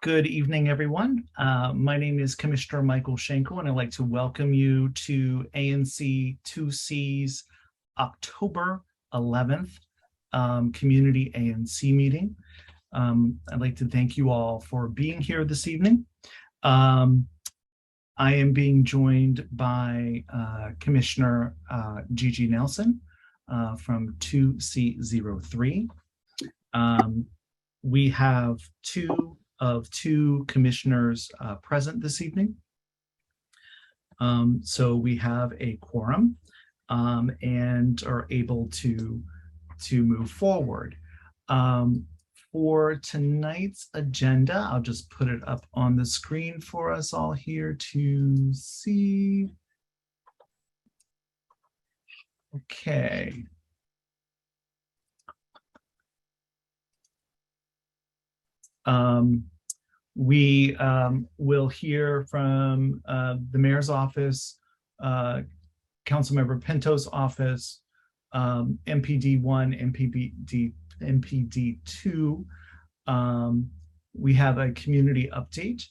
Good evening, everyone. My name is Commissioner Michael Schenkel, and I'd like to welcome you to ANC 2C's October 11th Community ANC meeting. I'd like to thank you all for being here this evening. I am being joined by Commissioner Gigi Nelson from 2C03. We have two commissioners present this evening. So we have a quorum and are able to move forward. For tonight's agenda, I'll just put it up on the screen for us all here to see. Okay. We will hear from the mayor's office, Councilmember Pinto's office, MPD 1, MPD 2. We have a community update.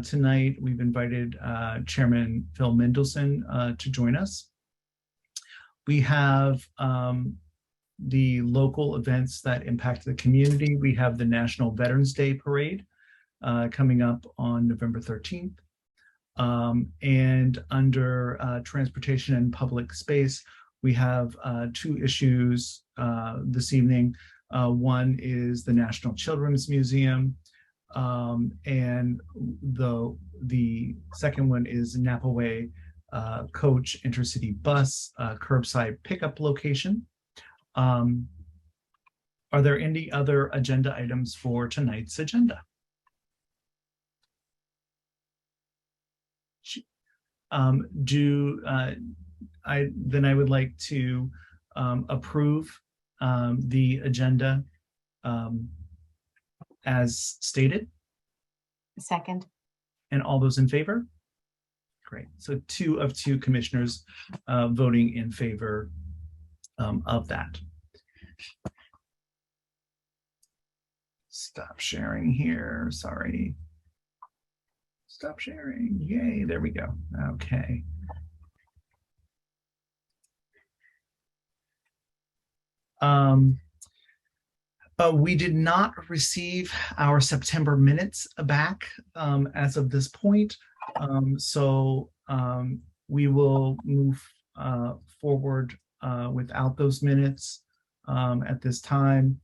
Tonight, we've invited Chairman Phil Mendelson to join us. We have the local events that impact the community. We have the National Veterans Day Parade coming up on November 13th. And under transportation and public space, we have two issues this evening. One is the National Children's Museum, and the second one is Napa Way Coach Intercity Bus curbside pickup location. Are there any other agenda items for tonight's agenda? I would like to approve the agenda as stated. Second. And all those in favor? Great. So 2 of 2 commissioners voting in favor of that. Stop sharing here. Sorry. Stop sharing. Yay. There we go. Okay. We did not receive our September minutes back as of this point. So we will move forward without those minutes at this time.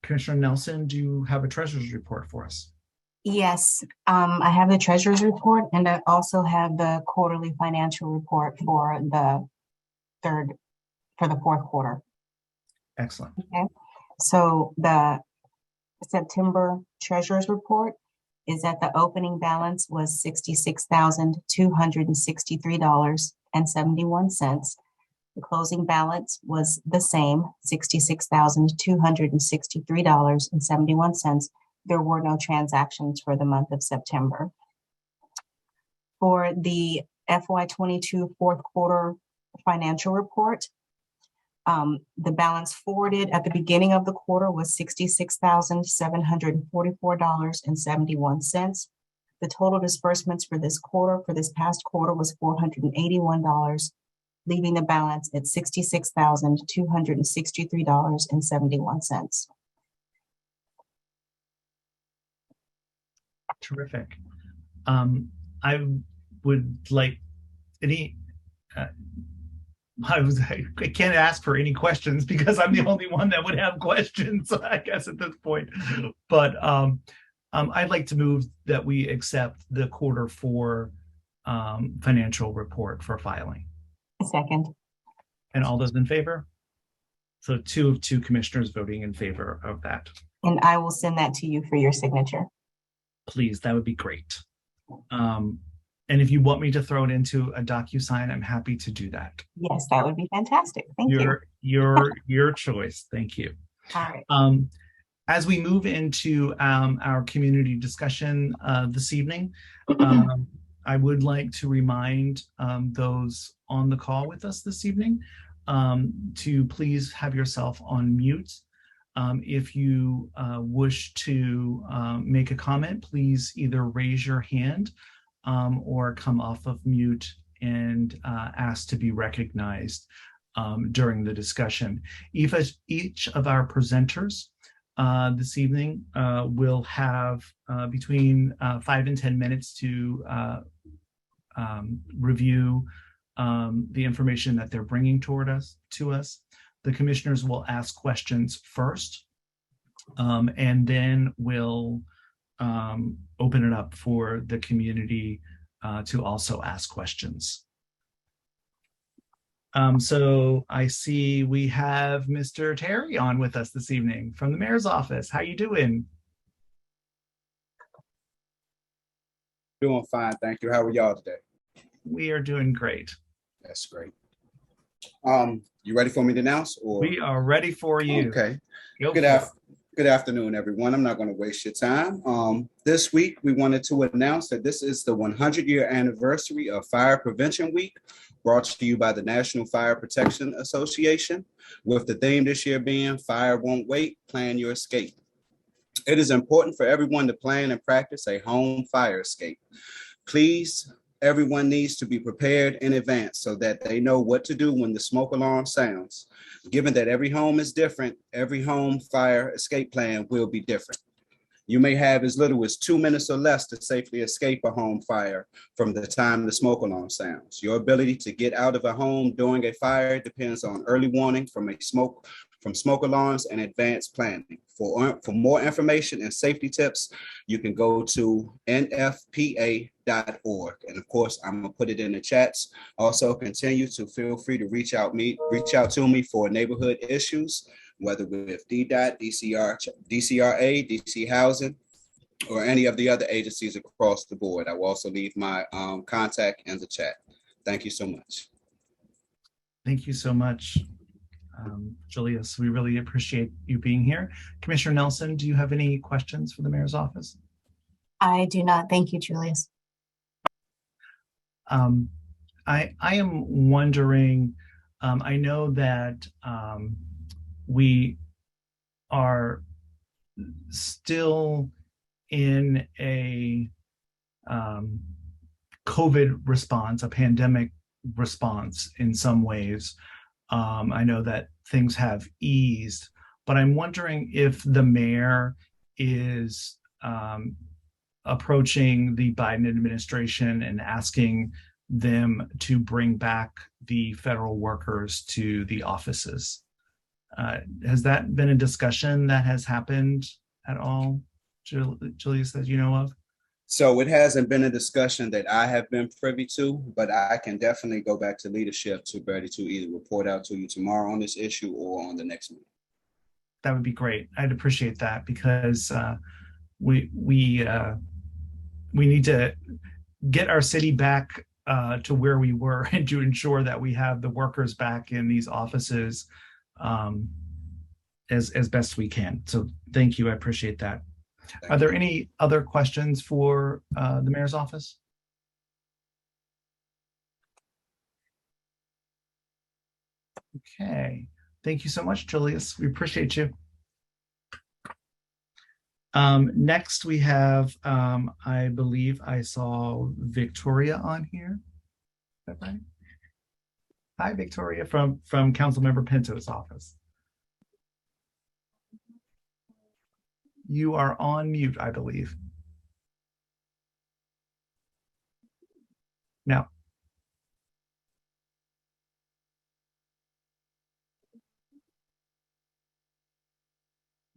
Commissioner Nelson, do you have a treasurer's report for us? Yes, I have the treasurer's report, and I also have the quarterly financial report for the fourth quarter. Excellent. Okay, so the September treasurer's report is that the opening balance was $66,263.71. The closing balance was the same, $66,263.71. There were no transactions for the month of September. For the FY22 fourth quarter financial report, the balance forwarded at the beginning of the quarter was $66,744.71. The total disbursements for this past quarter was $481, leaving the balance at $66,263.71. Terrific. I would like any, I can't ask for any questions because I'm the only one that would have questions, I guess, at this point. But I'd like to move that we accept the quarter 4 financial report for filing. Second. And all those in favor? So 2 of 2 commissioners voting in favor of that. And I will send that to you for your signature. Please, that would be great. And if you want me to throw it into a DocuSign, I'm happy to do that. Yes, that would be fantastic. Thank you. Your choice. Thank you. All right. As we move into our community discussion this evening, I would like to remind those on the call with us this evening to please have yourself on mute If you wish to make a comment, please either raise your hand or come off of mute and ask to be recognized during the discussion. Each of our presenters this evening will have between 5 and 10 minutes to review the information that they're bringing to us. The commissioners will ask questions first, and then we'll open it up for the community to also ask questions. So I see we have Mr. Terry on with us this evening from the mayor's office. How you doing? Doing fine, thank you. How are y'all today? We are doing great. That's great. You ready for me to announce? Or we are ready for you. Okay. Good afternoon, everyone. I'm not going to waste your time. This week, we wanted to announce that this is the 100-year anniversary of Fire Prevention Week, brought to you by the National Fire Protection Association, with the theme this year being Fire Won't Wait, Plan Your Escape. It is important for everyone to plan and practice a home fire escape. Please, everyone needs to be prepared in advance so that they know what to do when the smoke alarm sounds. Given that every home is different, every home fire escape plan will be different. You may have as little as 2 minutes or less to safely escape a home fire from the time the smoke alarm sounds. Your ability to get out of a home during a fire depends on early warning from smoke alarms and advanced planning. For more information and safety tips, you can go to nfpa.org. And of course, I'm gonna put it in the chats. Also, continue to feel free to reach out to me for neighborhood issues, whether with DDOT, DCRA, DC Housing, or any of the other agencies across the board. I will also leave my contact in the chat. Thank you so much. Thank you so much, Julius. We really appreciate you being here. Commissioner Nelson, do you have any questions for the mayor's office? I do not. Thank you, Julius. I am wondering, I know that we are still in a COVID response, a pandemic response in some ways. I know that things have eased, but I'm wondering if the mayor is approaching the Biden administration and asking them to bring back the federal workers to the offices. Has that been a discussion that has happened at all, Julius, that you know of? So it hasn't been a discussion that I have been privy to, but I can definitely go back to leadership to ready to either report out to you tomorrow on this issue or on the next meeting. That would be great. I'd appreciate that, because we need to get our city back to where we were, and to ensure that we have the workers back in these offices as best we can. So thank you. I appreciate that. Are there any other questions for the mayor's office? Okay. Thank you so much, Julius. We appreciate you. Next, we have, I believe I saw Victoria on here. Is that right? Hi, Victoria, from Councilmember Pinto's office. You are on mute, I believe. No.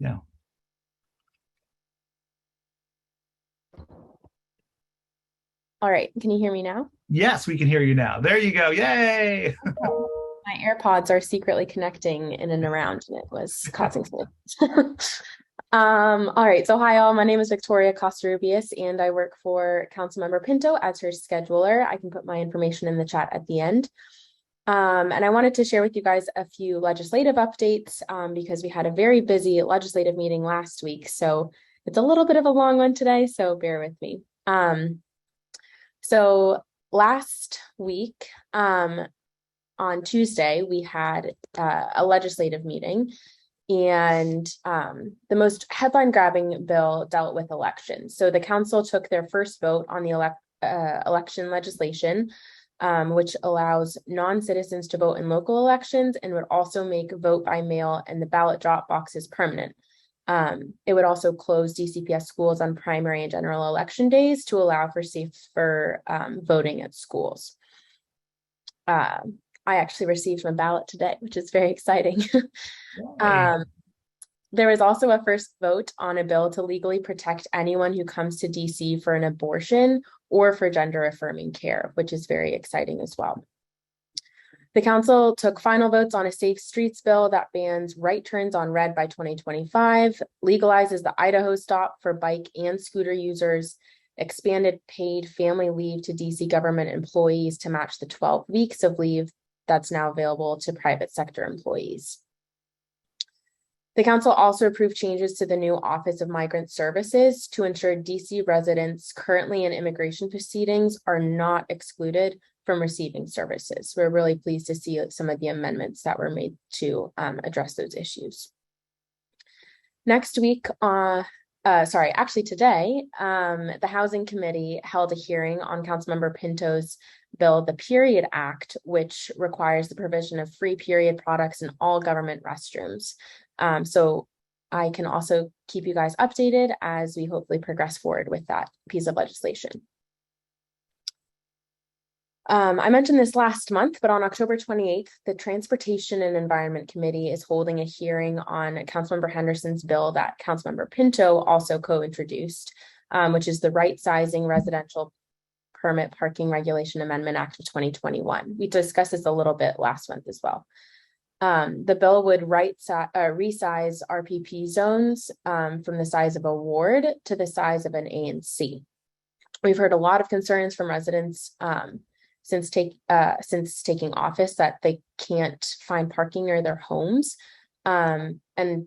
No. All right, can you hear me now? Yes, we can hear you now. There you go. Yay! My AirPods are secretly connecting in and around, and it was causing some. All right, so hi all, my name is Victoria Costa-Rubias, and I work for Councilmember Pinto as her scheduler. I can put my information in the chat at the end. And I wanted to share with you guys a few legislative updates because we had a very busy legislative meeting last week. So it's a little bit of a long one today, so bear with me. So last week, on Tuesday, we had a legislative meeting, And the most headline-grabbing bill dealt with elections. So the council took their first vote on the election legislation, which allows non-citizens to vote in local elections and would also make vote by mail and the ballot drop boxes permanent. It would also close DCPS schools on primary and general election days to allow for safer voting at schools. I actually received my ballot today, which is very exciting. There was also a first vote on a bill to legally protect anyone who comes to DC for an abortion or for gender affirming care, which is very exciting as well. The council took final votes on a safe streets bill that bans right turns on red by 2025, legalizes the Idaho stop for bike and scooter users, expanded paid family leave to DC government employees to match the 12 weeks of leave that's now available to private sector employees. The council also approved changes to the new Office of Migrant Services to ensure DC residents currently in immigration proceedings are not excluded from receiving services. We're really pleased to see some of the amendments that were made to address those issues. Next week, today, the Housing Committee held a hearing on Councilmember Pinto's bill, the Period Act, which requires the provision of free period products in all government restrooms. So I can also keep you guys updated as we hopefully progress forward with that piece of legislation. I mentioned this last month, but on October 28th, the Transportation and Environment Committee is holding a hearing on Councilmember Henderson's bill that Councilmember Pinto also co-introduced, which is the Right Sizing Residential Permit Parking Regulation Amendment Act of 2021. We discussed this a little bit last month as well. The bill would resize RPP zones from the size of a ward to the size of an ANC. We've heard a lot of concerns from residents since taking office that they can't find parking near their homes, and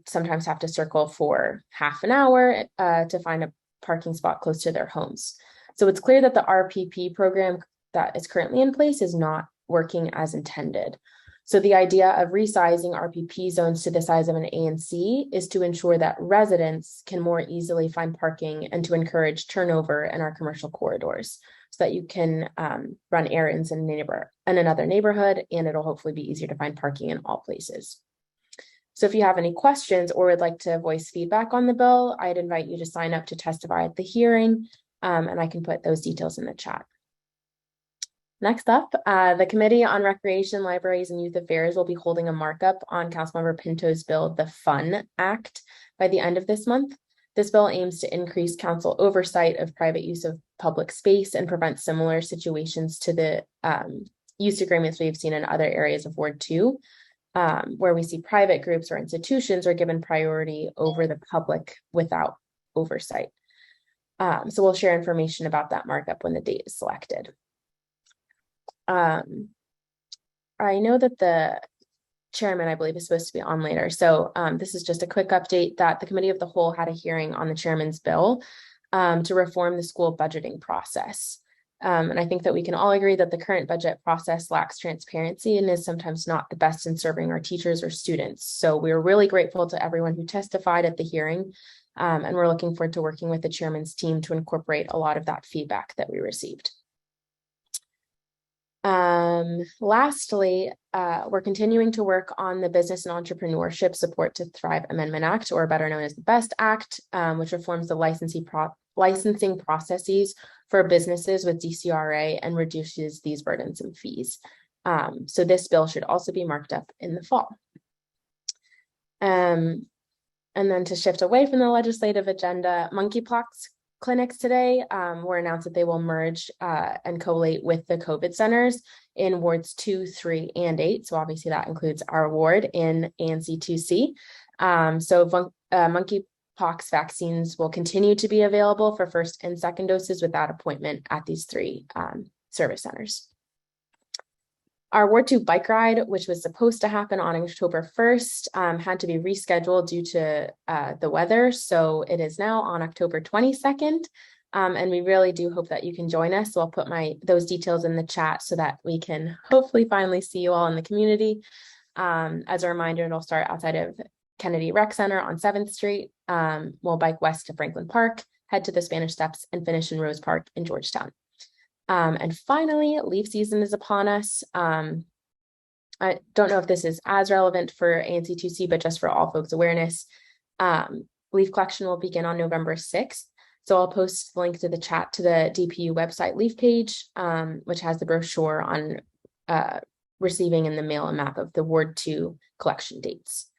sometimes have to circle for half an hour to find a parking spot close to their homes. So it's clear that the RPP program that is currently in place is not working as intended. So the idea of resizing RPP zones to the size of an ANC is to ensure that residents can more easily find parking and to encourage turnover in our commercial corridors so that you can run errands in another neighborhood, and it'll hopefully be easier to find parking in all places. So if you have any questions or would like to voice feedback on the bill, I'd invite you to sign up to testify at the hearing, and I can put those details in the chat. Next up, the Committee on Recreation, Libraries, and Youth Affairs will be holding a markup on Councilmember Pinto's bill, the FUN Act, by the end of this month. This bill aims to increase council oversight of private use of public space and prevent similar situations to the use agreements we've seen in other areas of Ward 2, where we see private groups or institutions are given priority over the public without oversight. So we'll share information about that markup when the date is selected. I know that the chairman, I believe, is supposed to be on later. So this is just a quick update that the Committee of the Whole had a hearing on the chairman's bill to reform the school budgeting process. And I think that we can all agree that the current budget process lacks transparency and is sometimes not the best in serving our teachers or students. So we're really grateful to everyone who testified at the hearing. And we're looking forward to working with the chairman's team to incorporate a lot of that feedback that we received. Lastly, we're continuing to work on the Business and Entrepreneurship Support to Thrive Amendment Act, or better known as the BEST Act, which reforms the licensing processes for businesses with DCRA and reduces these burdensome fees. So this bill should also be marked up in the fall. And then to shift away from the legislative agenda, monkeypox clinics today were announced that they will merge and collate with the COVID centers in wards 2, 3, and 8. So obviously that includes our ward in ANC 2C. So monkeypox vaccines will continue to be available for first and second doses without appointment at these 3 service centers. Our Ward 2 bike ride, which was supposed to happen on October 1st, had to be rescheduled due to the weather. So it is now on October 22nd. And we really do hope that you can join us. So I'll put those details in the chat so that we can hopefully finally see you all in the community. As a reminder, it'll start outside of Kennedy Rec Center on 7th Street. We'll bike west to Franklin Park, head to the Spanish Steps, and finish in Rose Park in Georgetown. And finally, leaf season is upon us. I don't know if this is as relevant for ANC2C, but just for all folks' awareness, leaf collection will begin on November 6th. So I'll post the link to the chat to the DPU website leaf page, which has the brochure on receiving in the mail a map of the Ward 2 collection dates.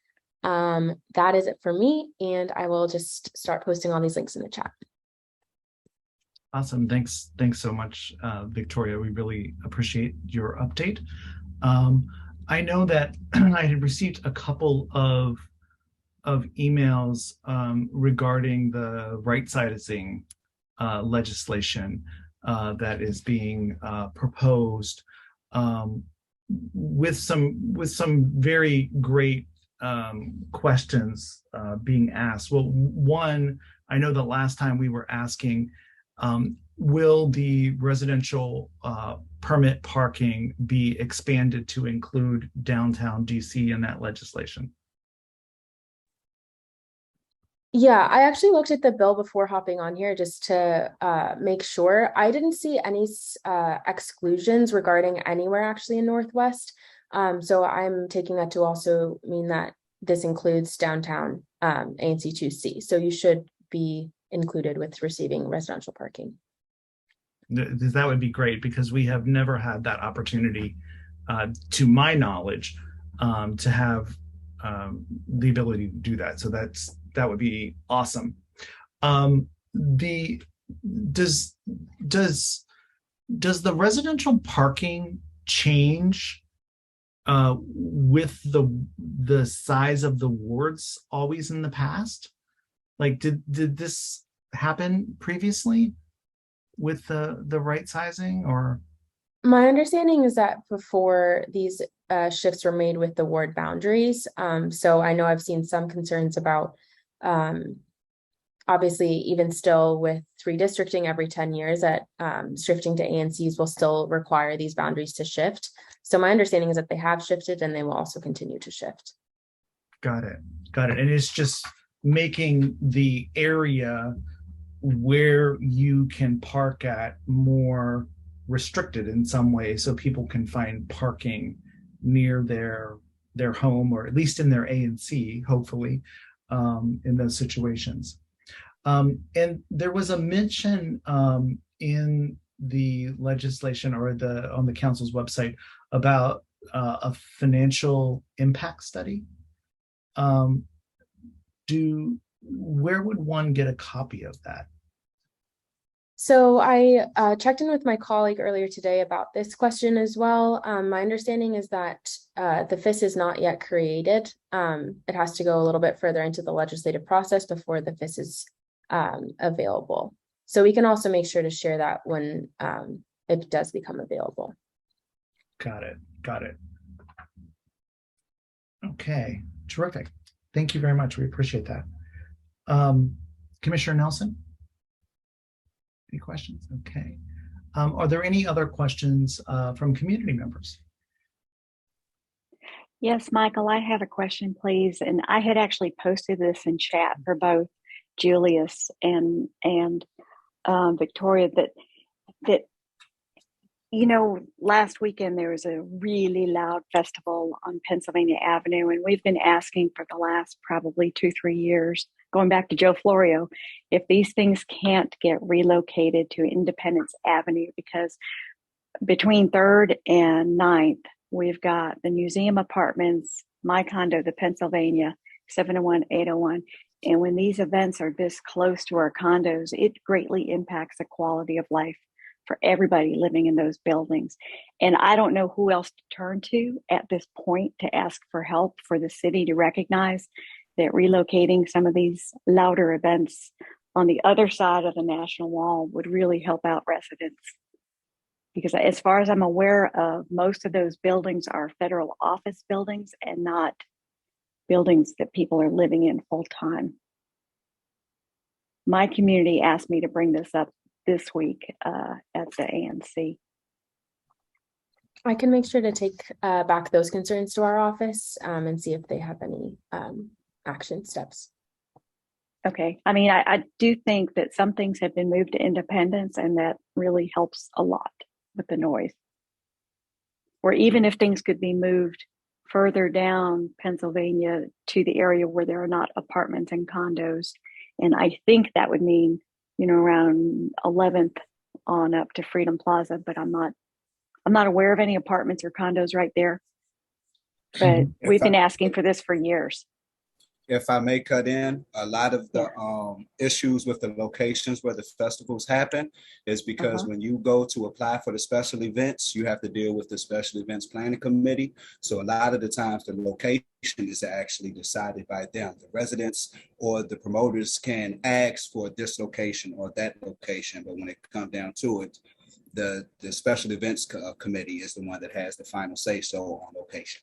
That is it for me, and I will just start posting all these links in the chat. Awesome. Thanks so much, Victoria. We really appreciate your update. I know that I had received a couple of emails regarding the right-sizing legislation that is being proposed, with some very great questions being asked. Well, one, I know the last time we were asking, will the residential permit parking be expanded to include downtown DC in that legislation? Yeah, I actually looked at the bill before hopping on here just to make sure. I didn't see any exclusions regarding anywhere actually in Northwest. So I'm taking that to also mean that this includes downtown ANC2C. So you should be included with receiving residential parking. That would be great, because we have never had that opportunity, to my knowledge, to have the ability to do that. So that would be awesome. Does the residential parking change with the size of the wards always in the past? Like, did this happen previously with the right sizing? Or my understanding is that before these shifts were made with the ward boundaries. So I know I've seen some concerns about obviously even still with redistricting every 10 years that shifting to ANCs will still require these boundaries to shift. So my understanding is that they have shifted and they will also continue to shift. Got it. And it's just making the area where you can park at more restricted in some way, so people can find parking near their home, or at least in their ANC, hopefully, in those situations. And there was a mention in the legislation, or on the council's website, about a financial impact study. Where would one get a copy of that? So I checked in with my colleague earlier today about this question as well. My understanding is that the FIS is not yet created. It has to go a little bit further into the legislative process before the FIS is available. So we can also make sure to share that when it does become available. Got it. Okay, terrific. Thank you very much. We appreciate that. Commissioner Nelson? Any questions? Okay. Are there any other questions from community members? Yes, Michael, I have a question, please. And I had actually posted this in chat for both Julius and Victoria, that last weekend there was a really loud festival on Pennsylvania Avenue, and we've been asking for the last probably 2-3 years, going back to Joe Florio, if these things can't get relocated to Independence Avenue, because between 3rd and 9th, we've got the Museum Apartments, my condo, the Pennsylvania, 701, 801. And when these events are this close to our condos, it greatly impacts the quality of life for everybody living in those buildings. And I don't know who else to turn to at this point to ask for help for the city to recognize that relocating some of these louder events on the other side of the National Mall would really help out residents. Because as far as I'm aware of, most of those buildings are federal office buildings and not buildings that people are living in full time. My community asked me to bring this up this week at the ANC. I can make sure to take back those concerns to our office and see if they have any action steps. Okay. I mean, I do think that some things have been moved to Independence, and that really helps a lot with the noise. Or even if things could be moved further down Pennsylvania to the area where there are not apartments and condos. And I think that would mean, around 11th on up to Freedom Plaza, but I'm not aware of any apartments or condos right there. But we've been asking for this for years. If I may cut in, a lot of the issues with the locations where the festivals happen is because when you go to apply for the special events, you have to deal with the special events planning committee. So a lot of the times the location is actually decided by them. The residents or the promoters can ask for this location or that location, but when it comes down to it, the special events committee is the one that has the final say so on location.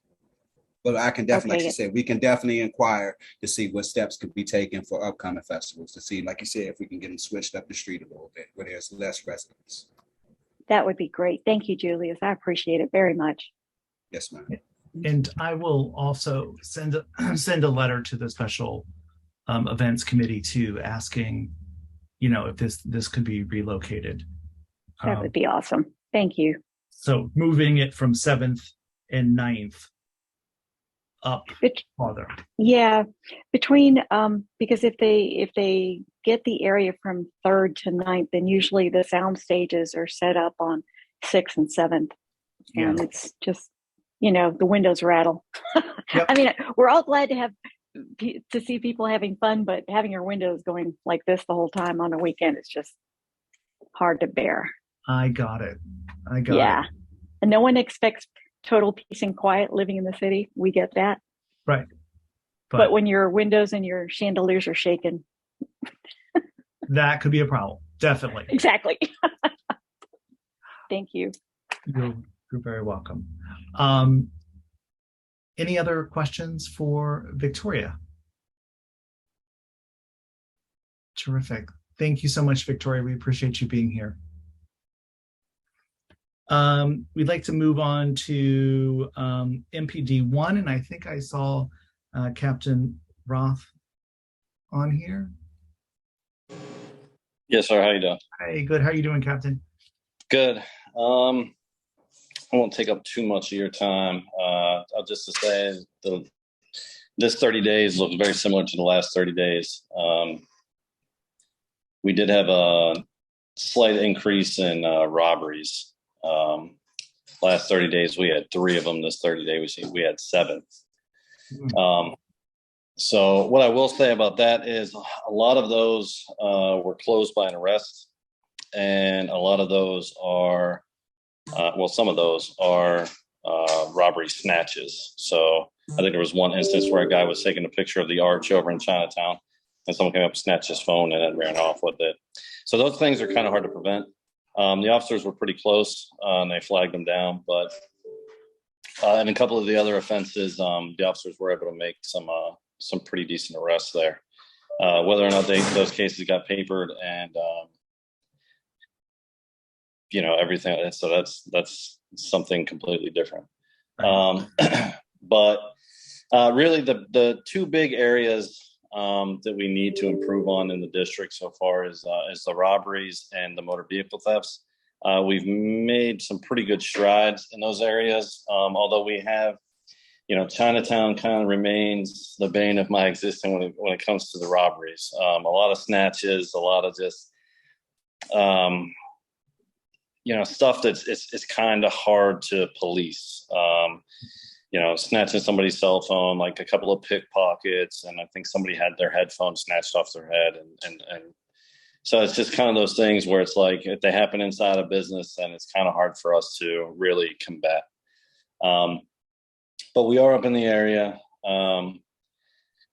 But I can definitely, like you said, we can definitely inquire to see what steps could be taken for upcoming festivals to see, like you said, if we can get them switched up the street a little bit where there's less residents. That would be great. Thank you, Julius. I appreciate it very much. Yes, ma'am. And I will also send a letter to the special events committee too, asking, if this could be relocated. That would be awesome. Thank you. So moving it from 7th and 9th up farther. Yeah, between because if they get the area from 3rd to 9th, then usually the sound stages are set up on 6th and 7th, and it's just the windows rattle. Yep. I mean, we're all glad to see people having fun, but having your windows going like this the whole time on a weekend is just hard to bear. I got it. Yeah, and no one expects total peace and quiet living in the city. We get that. Right. But when your windows and your chandeliers are shaking, that could be a problem. Definitely. Exactly. Thank you. You're very welcome. Any other questions for Victoria? Terrific. Thank you so much, Victoria. We appreciate you being here. We'd like to move on to MPD 1, and I think I saw Captain Roth on here. Yes, sir. How you doing? Hey, good. How are you doing, Captain? Good. I won't take up too much of your time. I'll just to say this 30 days looks very similar to the last 30 days. We did have a slight increase in robberies. Last 30 days, we had 3 of them. This 30 days, we had 7. So what I will say about that is a lot of those were closed by an arrest, and a lot of those are, some of those are robbery snatches. So I think there was one instance where a guy was taking a picture of the arch over in Chinatown, and someone came up, snatched his phone, and then ran off with it. So those things are kind of hard to prevent. The officers were pretty close, and they flagged them down. But and a couple of the other offenses, the officers were able to make some pretty decent arrests there. Whether or not those cases got papered and everything, so that's something completely different. But really, the 2 big areas that we need to improve on in the district so far is the robberies and the motor vehicle thefts. We've made some pretty good strides in those areas, although we have, Chinatown kind of remains the bane of my existence when it comes to the robberies. A lot of snatches, a lot of just, stuff that's it's kind of hard to police. Snatching somebody's cell phone, like a couple of pickpockets, and I think somebody had their headphones snatched off their head, and so it's just kind of those things where it's like if they happen inside a business, then it's kind of hard for us to really combat. But we are up in the area.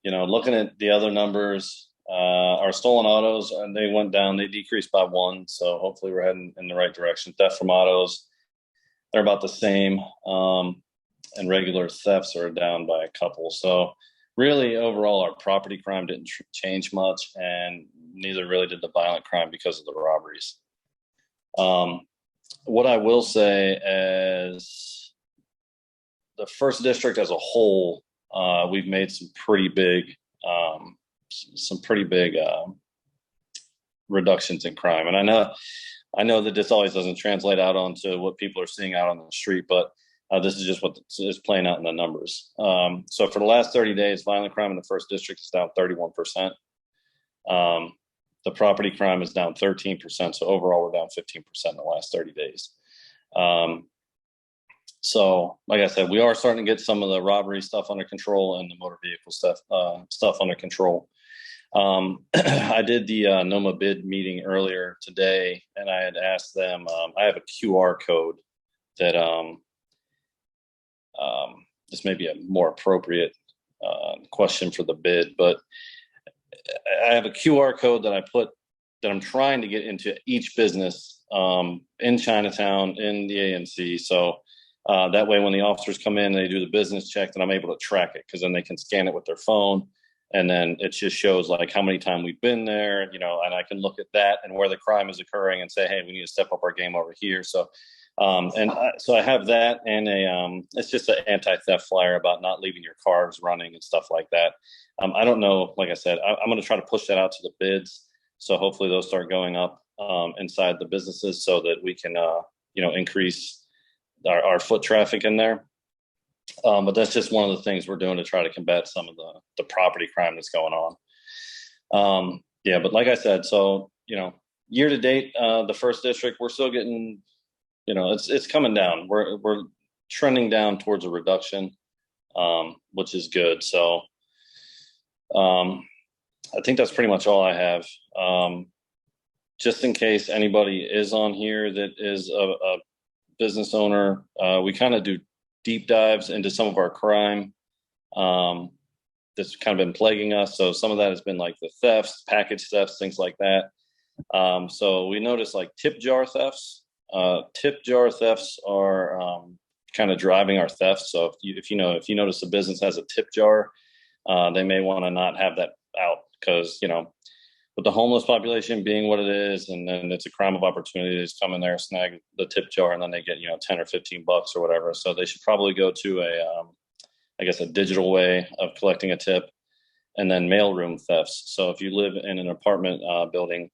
Looking at the other numbers, our stolen autos, they went down. They decreased by 1, so hopefully we're heading in the right direction. Theft from autos, they're about the same. And regular thefts are down by a couple. So really, overall, our property crime didn't change much, and neither really did the violent crime because of the robberies. What I will say is the 1st district as a whole, we've made some pretty big some pretty big reductions in crime. And I know that this always doesn't translate out onto what people are seeing out on the street, but this is just what is playing out in the numbers. So for the last 30 days, violent crime in the first district is down 31%. The property crime is down 13%. So overall, we're down 15% in the last 30 days. So like I said, we are starting to get some of the robbery stuff under control and the motor vehicle stuff under control. I did the NOMA bid meeting earlier today, and I had asked them, I have a QR code that this may be a more appropriate question for the bid, but I have a QR code that I'm trying to get into each business in Chinatown, in the ANC. So that way, when the officers come in and they do the business check, then I'm able to track it, because then they can scan it with their phone. And then it just shows like how many times we've been there, and I can look at that and where the crime is occurring and say, hey, we need to step up our game over here. So, so I have that, and it's just an anti-theft flyer about not leaving your cars running and stuff like that. I don't know, like I said, I'm going to try to push that out to the bids. So hopefully those start going up inside the businesses so that we can, increase our foot traffic in there. But that's just one of the things we're doing to try to combat some of the property crime that's going on. Yeah, but like I said, so, year to date, the first district, we're still getting, it's coming down. We're trending down towards a reduction, which is good. So I think that's pretty much all I have. Just in case anybody is on here that is a business owner, we kind of do deep dives into some of our crime that's kind of been plaguing us. So some of that has been like the thefts, package thefts, things like that. So we noticed like tip jar thefts. Tip jar thefts are kind of driving our thefts. So if you notice a business has a tip jar, they may want to not have that out, because with the homeless population being what it is, and then it's a crime of opportunity. They just come in there, snag the tip jar, and then they get 10 or 15 bucks or whatever. So they should probably go to a digital way of collecting a tip, and then mailroom thefts. So if you live in an apartment building,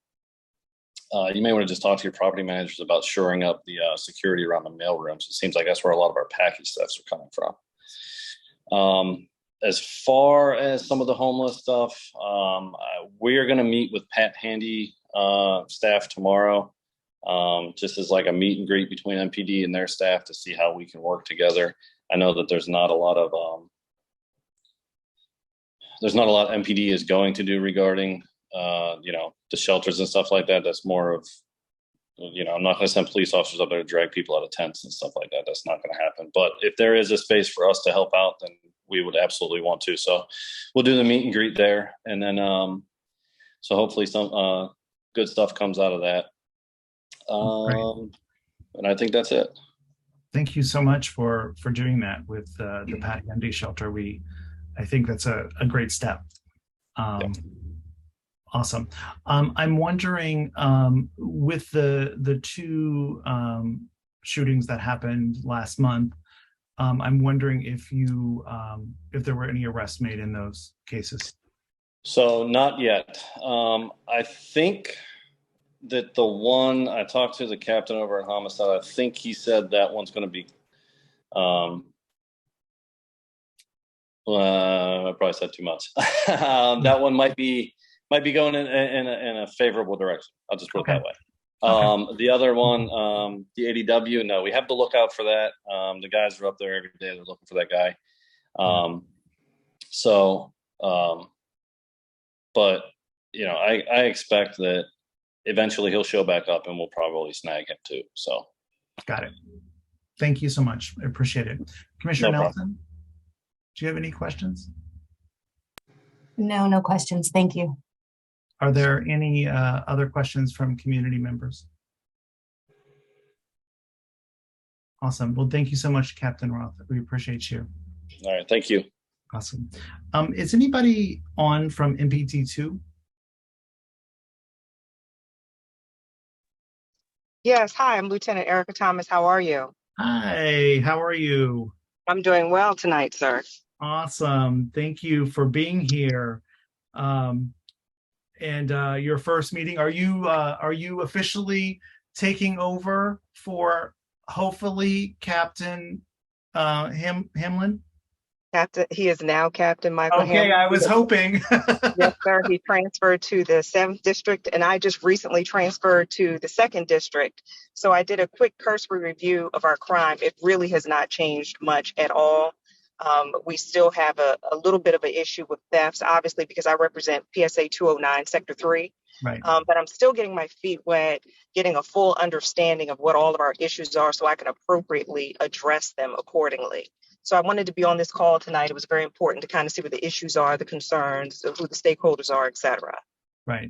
you may want to just talk to your property managers about shoring up the security around the mailrooms. It seems like that's where a lot of our package thefts are coming from. As far as some of the homeless stuff, we are going to meet with Pat Handy staff tomorrow, just as like a meet and greet between MPD and their staff to see how we can work together. I know that there's not a lot MPD is going to do regarding, the shelters and stuff like that. That's more of, I'm not going to send police officers up there to drag people out of tents and stuff like that. That's not going to happen. But if there is a space for us to help out, then we would absolutely want to. So we'll do the meet and greet there. And then, so hopefully some good stuff comes out of that. And I think that's it. Thank you so much for doing that with the Pat Handy shelter. I think that's a great step. Yep. Awesome. I'm wondering, with the two shootings that happened last month, I'm wondering if there were any arrests made in those cases. So not yet. I think that the one I talked to the captain over at Homicide, I think he said that one's going to be. I probably said too much. That one might be going in a favorable direction. I'll just put it that way. Okay. The other one, the ADW, no, we have to look out for that. The guys are up there every day. They're looking for that guy. But I expect that eventually he'll show back up, and we'll probably snag him too. So, got it. Thank you so much. I appreciate it. Commissioner Nelson, do you have any questions? No questions. Thank you. Are there any other questions from community members? Awesome. Well, thank you so much, Captain Roth. We appreciate you. All right. Thank you. Awesome. Is anybody on from MPT2? Yes. Hi, I'm Lieutenant Erica Thomas. How are you? Hi, how are you? I'm doing well tonight, sir. Awesome. Thank you for being here. And your first meeting, are you officially taking over for hopefully Captain Himlin? Captain, he is now Captain Michael Okay, Hammond. I was hoping. Yes, sir. He transferred to the 7th district, and I just recently transferred to the 2nd district. So I did a quick cursory review of our crime. It really has not changed much at all. We still have a little bit of an issue with thefts, obviously, because I represent PSA 209, Sector 3. Right. But I'm still getting my feet wet, getting a full understanding of what all of our issues are so I can appropriately address them accordingly. So I wanted to be on this call tonight. It was very important to kind of see what the issues are, the concerns, who the stakeholders are, et cetera. Right.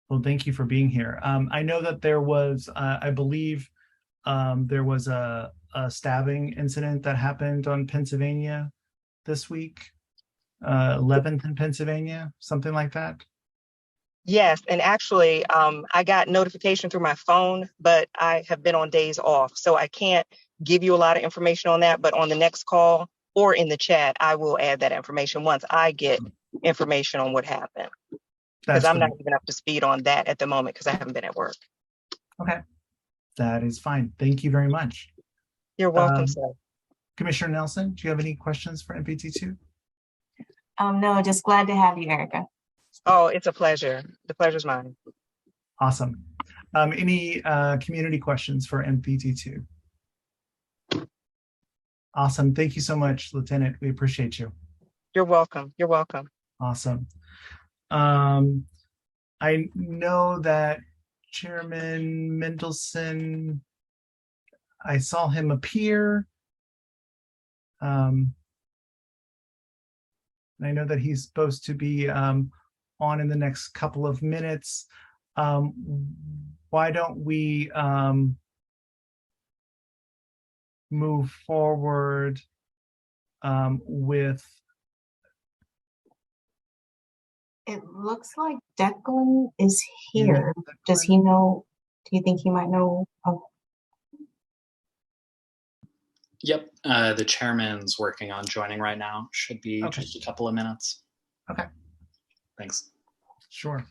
Well, thank you for being here. I know that there was, I believe, there was a stabbing incident that happened on Pennsylvania this week, 11th in Pennsylvania, something like that. Yes, and actually, I got notification through my phone, but I have been on days off, so I can't give you a lot of information on that. But on the next call or in the chat, I will add that information once I get information on what happened. Because I'm not even up to speed on that at the moment because I haven't been at work. Okay, that is fine. Thank you very much. You're welcome, sir. Commissioner Nelson, do you have any questions for NPT2? No, just glad to have you, Erica. Oh, it's a pleasure. The pleasure's mine. Awesome. Any community questions for NPT2? Awesome. Thank you so much, Lieutenant. We appreciate you. You're welcome. You're welcome. Awesome. I know that Chairman Mendelson, I saw him appear. I know that he's supposed to be on in the next couple of minutes. Why don't we move forward with... It looks like Declan is here. Does he know? Do you think he might know? Yep, the chairman's working on joining right now. Should be just a couple of minutes. Okay. Thanks. Sure.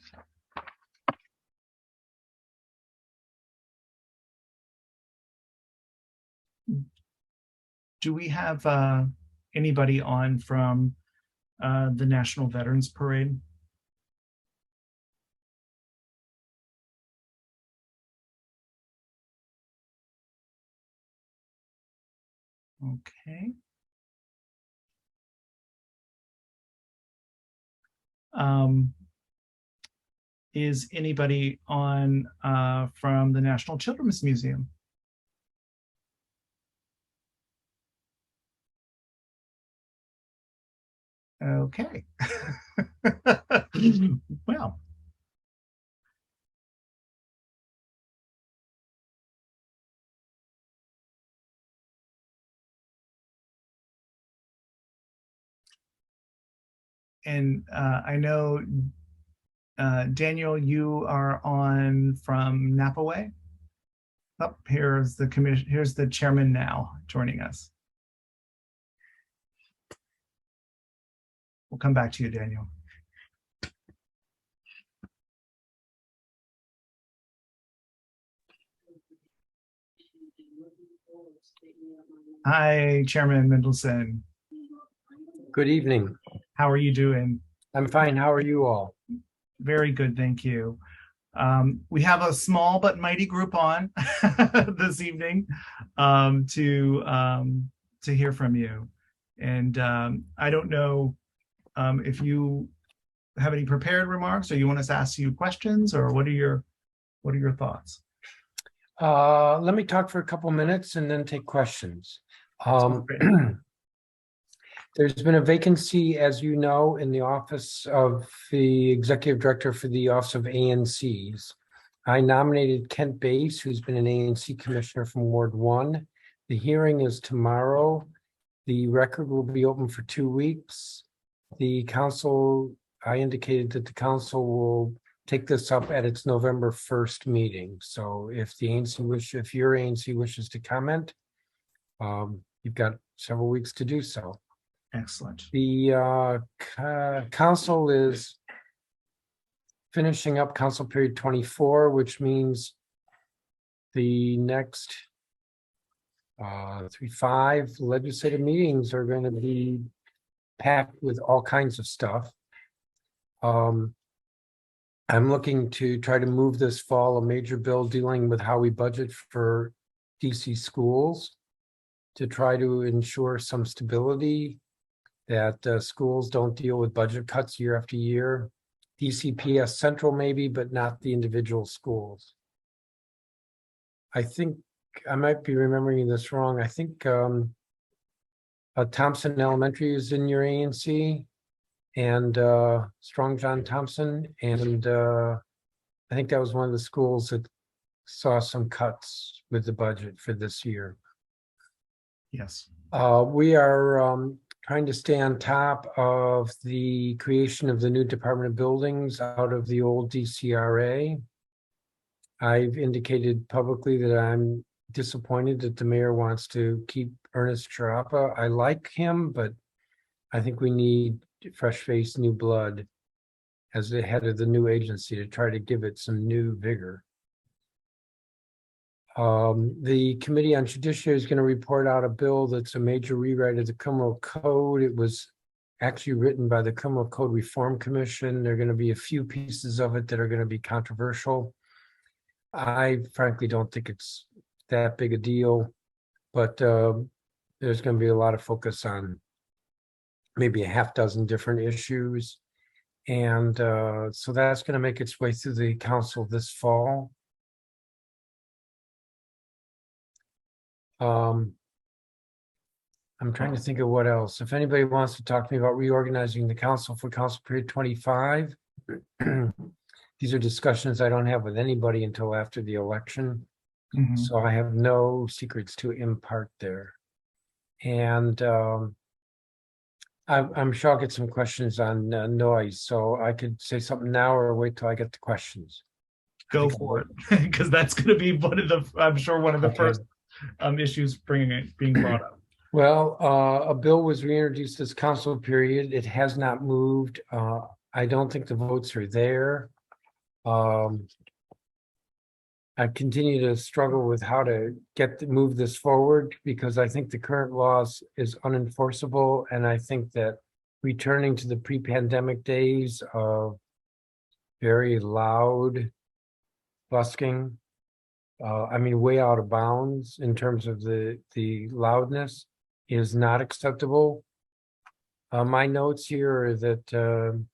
Do we have anybody on from the National Veterans Parade? Okay. Is anybody on from the National Children's Museum? Okay. Well. And I know, Daniel, you are on from Napa Way. Oh, here's the commission. Here's the chairman now joining us. We'll come back to you, Daniel. Hi, Chairman Mendelson. Good evening. How are you doing? I'm fine. How are you all? Very good, thank you. We have a small but mighty group on this evening to hear from you. And I don't know if you have any prepared remarks or you want us to ask you questions, or what are your thoughts? Let me talk for a couple minutes and then take questions. There's been a vacancy, as you know, in the office of the executive director for the office of ANCs. I nominated Kent Bass, who's been an ANC commissioner from Ward 1. The hearing is tomorrow. The record will be open for 2 weeks. The council, I indicated that the council will take this up at its November 1st meeting. So if the ANC if your ANC wishes to comment, you've got several weeks to do so. Excellent. The council is finishing up council period 24, which means the next 5 legislative meetings are going to be packed with all kinds of stuff. I'm looking to try to move this fall a major bill dealing with how we budget for DC schools to try to ensure some stability, that schools don't deal with budget cuts year after year. DCPS Central maybe, but not the individual schools. I think I might be remembering this wrong. I think Thompson Elementary is in your ANC, and Strong John Thompson, and I think that was one of the schools that saw some cuts with the budget for this year. Yes. We are trying to stay on top of the creation of the new Department of Buildings out of the old DCRA. I've indicated publicly that I'm disappointed that the mayor wants to keep Ernest Charapa. I like him, but I think we need fresh face, new blood as the head of the new agency to try to give it some new vigor. The Committee on Judiciary is going to report out a bill that's a major rewrite of the criminal code. It was actually written by the Criminal Code Reform Commission. There are going to be a few pieces of it that are going to be controversial. I frankly don't think it's that big a deal, but there's going to be a lot of focus on maybe a half dozen different issues. And so that's going to make its way through the council this fall. I'm trying to think of what else. If anybody wants to talk to me about reorganizing the council for council period 25, these are discussions I don't have with anybody until after the election. Mhm. So I have no secrets to impart there. And I'm sure I'll get some questions on noise, so I could say something now or wait till I get the questions. Go for it, because that's going to be one of the, I'm sure, one of the Okay. first issues being brought up. Well, a bill was reintroduced this council period. It has not moved. I don't think the votes are there. I continue to struggle with how to move this forward because I think the current laws is unenforceable, and I think that returning to the pre-pandemic days of very loud busking, I mean, way out of bounds in terms of the loudness, is not acceptable. My notes here are that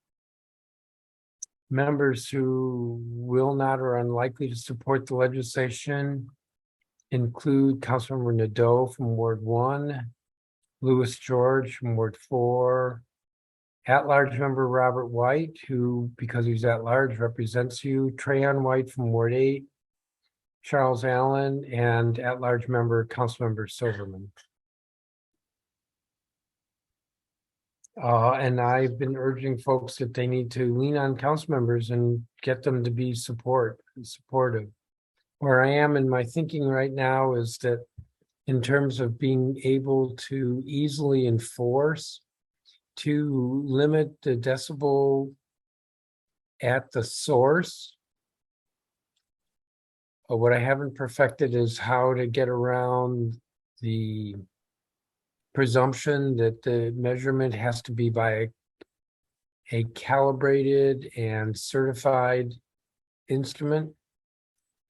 members who will not or are unlikely to support the legislation include Councilmember Nadeau from Ward 1, Louis George from Ward 4, at-large member Robert White, who, because he's at-large, represents you, Trayon White from Ward 8, Charles Allen, and at-large member Councilmember Silverman. And I've been urging folks that they need to lean on council members and get them to be supportive. Where I am in my thinking right now is that in terms of being able to easily enforce, to limit the decibel at the source, what I haven't perfected is how to get around the presumption that the measurement has to be by a calibrated and certified instrument,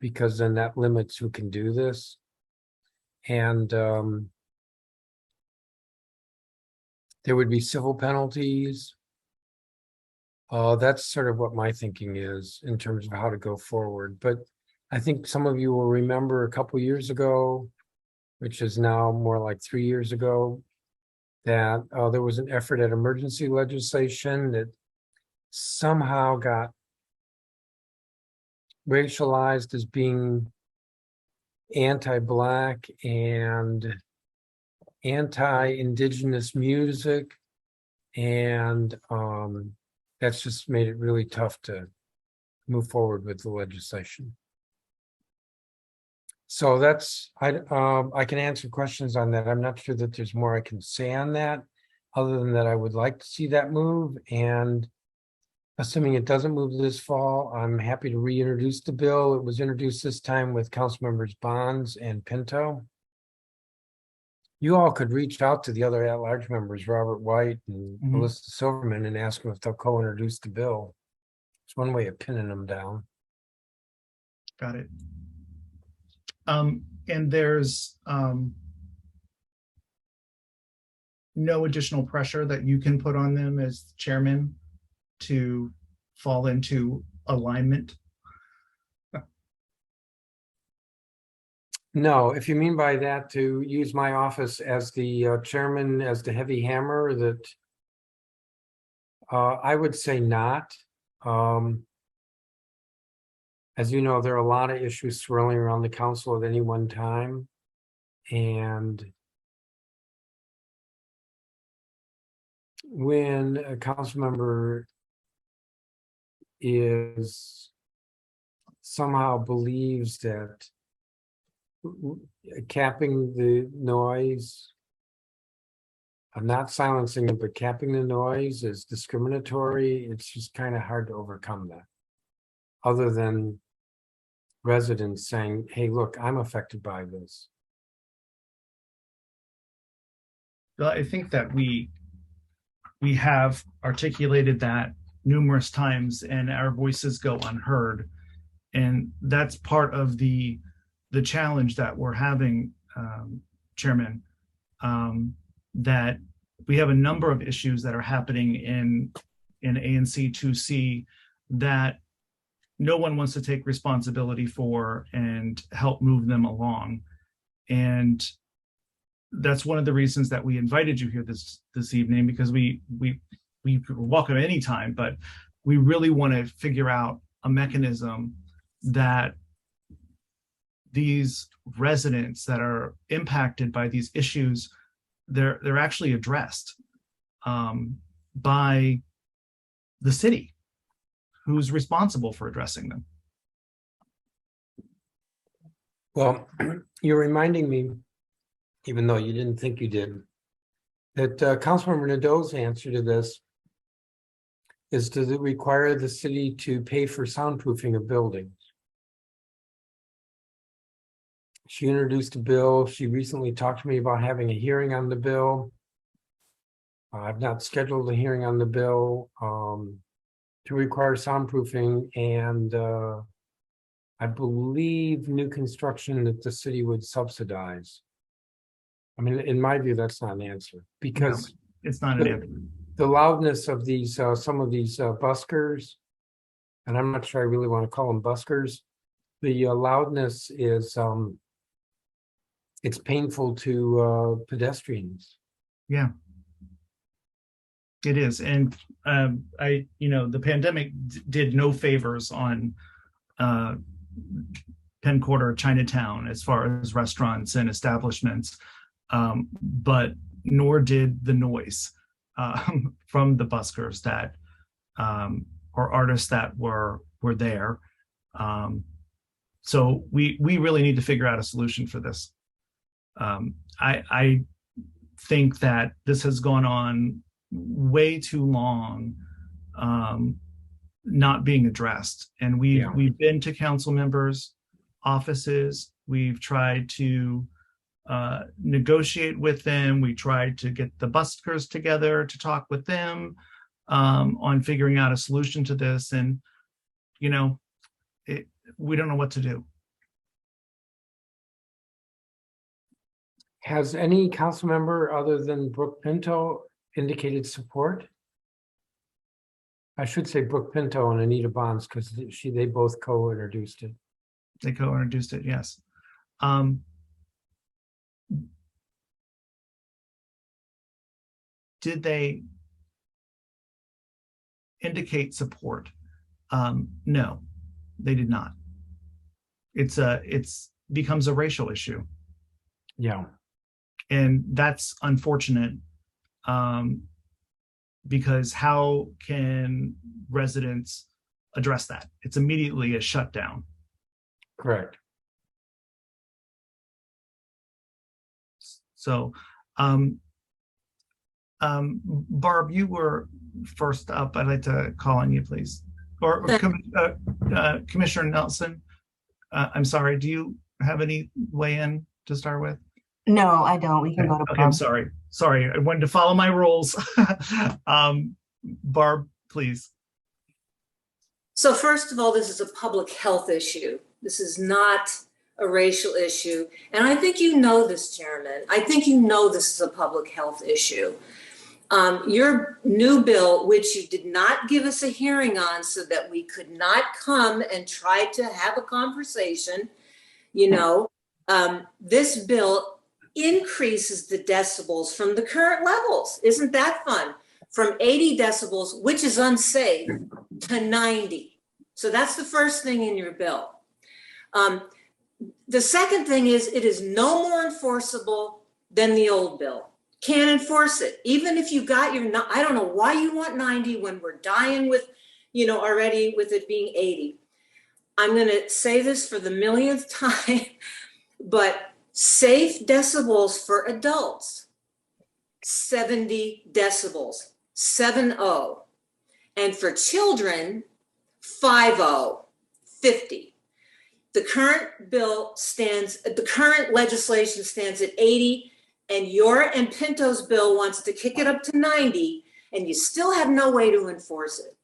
because then that limits who can do this. And there would be civil penalties. That's sort of what my thinking is in terms of how to go forward. But I think some of you will remember a couple years ago, which is now more like 3 years ago, that there was an effort at emergency legislation that somehow got racialized as being anti-Black and anti-Indigenous music. And that's just made it really tough to move forward with the legislation. So that's, I can answer questions on that. I'm not sure that there's more I can say on that. Other than that, I would like to see that move, and assuming it doesn't move this fall, I'm happy to reintroduce the bill. It was introduced this time with council members Bonds and Pinto. You all could reach out to the other at-large members, Robert White and Melissa Silverman, and ask them if they'll co-introduce the bill. It's one way of pinning them down. Got it. And there's no additional pressure that you can put on them as chairman to fall into alignment? No, if you mean by that to use my office as the chairman, as the heavy hammer, that I would say not. As you know, there are a lot of issues swirling around the council at any one time. And when a council member somehow believes that capping the noise, not silencing it, but capping the noise is discriminatory, it's just kind of hard to overcome that. Other than residents saying, hey, look, I'm affected by this. Well, I think that we have articulated that numerous times and our voices go unheard. And that's part of the challenge that we're having, Chairman, that we have a number of issues that are happening in ANC 2C that no one wants to take responsibility for and help move them along. And that's one of the reasons that we invited you here this evening, because we welcome any time, but we really want to figure out a mechanism that these residents that are impacted by these issues, they're actually addressed by the city, who's responsible for addressing them. Well, you're reminding me, even though you didn't think you did, that Councilmember Nadeau's answer to this is to require the city to pay for soundproofing of buildings. She introduced a bill. She recently talked to me about having a hearing on the bill. I've not scheduled a hearing on the bill to require soundproofing, and I believe new construction that the city would subsidize. I mean, in my view, that's not an answer, because No, it's not an answer. The loudness of these, some of these buskers, and I'm not sure I really want to call them buskers. The loudness is, it's painful to pedestrians. Yeah, it is. And the pandemic did no favors on Penn Quarter, Chinatown, as far as restaurants and establishments, but nor did the noise from the buskers that or artists that were there. So we really need to figure out a solution for this. I think that this has gone on way too long, not being addressed. And we've been to council members' offices. We've tried to negotiate with them. We tried to get the buskers together to talk with them on figuring out a solution to this. And, we don't know what to do. Has any council member other than Brooke Pinto indicated support? I should say Brooke Pinto and Anita Bonds, because they both co-introduced it. They co-introduced it, yes. Did they indicate support? No, they did not. It's becomes a racial issue. Yeah. And that's unfortunate, because how can residents address that? It's immediately a shutdown. Correct. So Barb, you were first up. I'd like to call on you, please. Or Commissioner Nelson, I'm sorry, do you have any weigh in to start with? No, I don't. We can go to Okay, I'm Bob. sorry. Sorry, I wanted to follow my rules. Barb, please. So first of all, this is a public health issue. This is not a racial issue. And I think you know this, Chairman. I think you know this is a public health issue. Your new bill, which you did not give us a hearing on so that we could not come and try to have a conversation, this bill increases the decibels from the current levels. Isn't that fun? From 80 decibels, which is unsafe, to 90. So that's the first thing in your bill. The second thing is it is no more enforceable than the old bill. Can't enforce it. Even if you got your, I don't know why you want 90 when we're dying with, already with it being 80. I'm going to say this for the millionth time, but safe decibels for adults, 70 decibels, 70. And for children, 50. The current the current legislation stands at 80, and and Pinto's bill wants to kick it up to 90, and you still have no way to enforce it.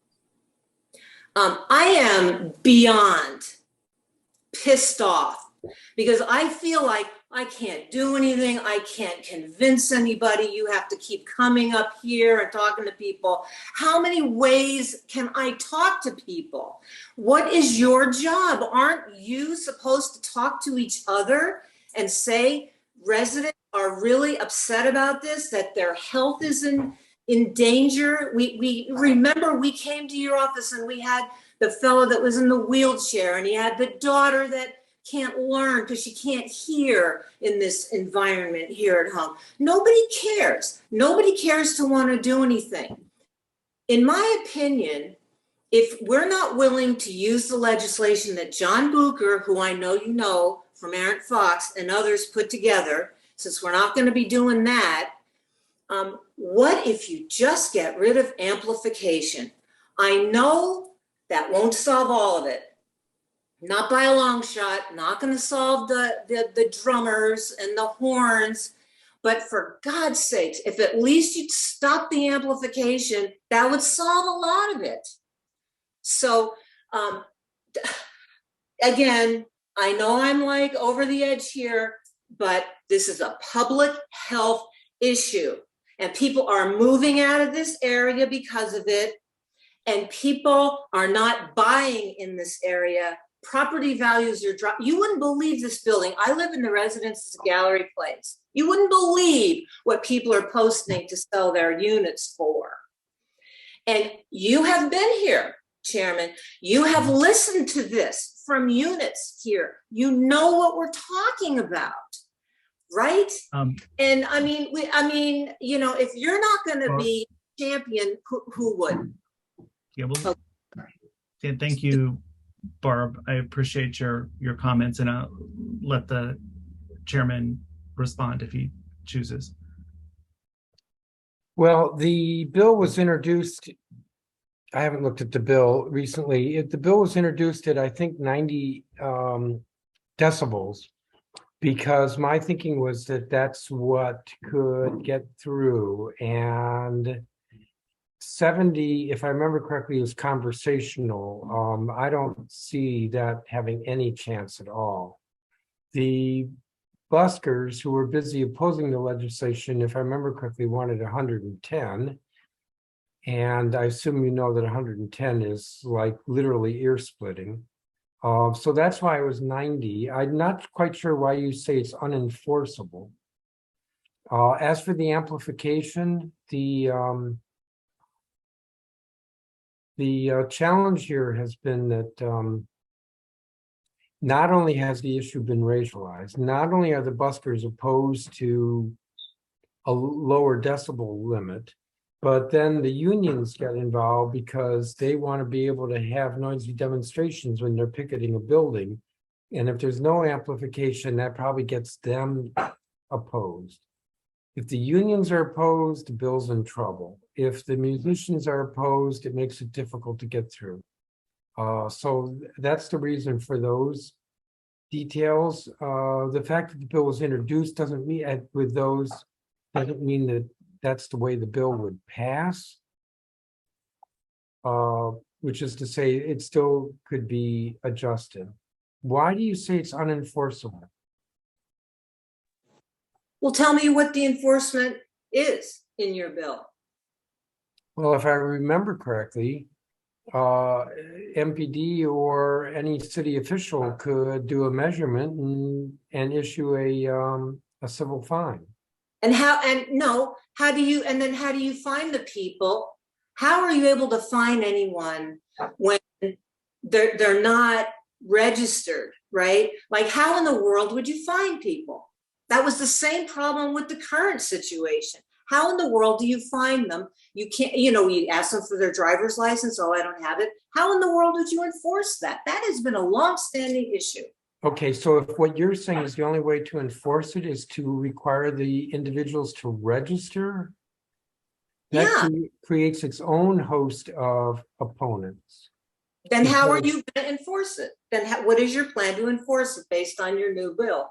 I am beyond pissed off because I feel like I can't do anything. I can't convince anybody. You have to keep coming up here and talking to people. How many ways can I talk to people? What is your job? Aren't you supposed to talk to each other and say residents are really upset about this, that their health is in danger? We remember we came to your office and we had the fellow that was in the wheelchair, and he had the daughter that can't learn because she can't hear in this environment here at home. Nobody cares. Nobody cares to want to do anything. In my opinion, if we're not willing to use the legislation that John Bucher, who I know you know from Aaron Fox and others put together, since we're not going to be doing that, what if you just get rid of amplification? I know that won't solve all of it. Not by a long shot, not going to solve the drummers and the horns, but for God's sakes, if at least you'd stop the amplification, that would solve a lot of it. So again, I know I'm like over the edge here, but this is a public health issue, and people are moving out of this area because of it, and people are not buying in this area. Property values are dropping. You wouldn't believe this building. I live in the Residences Gallery Place. You wouldn't believe what people are posting to sell their units for. And you have been here, Chairman. You have listened to this from units here. You know what we're talking about, right? And I mean, if you're not going to be champion, who would? Yeah, well, yeah, thank you, Barb. I appreciate your comments, and I'll let the chairman respond if he chooses. Well, the bill was introduced. I haven't looked at the bill recently. The bill was introduced at, I think, 90 decibels, because my thinking was that that's what could get through. And 70, if I remember correctly, is conversational. I don't see that having any chance at all. The buskers who were busy opposing the legislation, if I remember correctly, wanted 110. And I assume you know that 110 is like literally ear splitting. So that's why it was 90. I'm not quite sure why you say it's unenforceable. As for the amplification, the challenge here has been that not only has the issue been racialized, not only are the buskers opposed to a lower decibel limit, but then the unions get involved because they want to be able to have noisy demonstrations when they're picketing a building. And if there's no amplification, that probably gets them opposed. If the unions are opposed, the bill's in trouble. If the musicians are opposed, it makes it difficult to get through. So that's the reason for those details. The fact that the bill was introduced doesn't mean with those doesn't mean that that's the way the bill would pass. Which is to say, it still could be adjusted. Why do you say it's unenforceable? Well, tell me what the enforcement is in your bill. Well, if I remember correctly, MPD or any city official could do a measurement and issue a civil fine. And how do you find the people? How are you able to find anyone when they're not registered, right? Like, how in the world would you find people? That was the same problem with the current situation. How in the world do you find them? You can't, you ask them for their driver's license. Oh, I don't have it. How in the world would you enforce that? That has been a long-standing issue. Okay, so if what you're saying is the only way to enforce it is to require the individuals to register, that creates its own host of opponents. Then how are you going to enforce it? Then what is your plan to enforce it based on your new bill?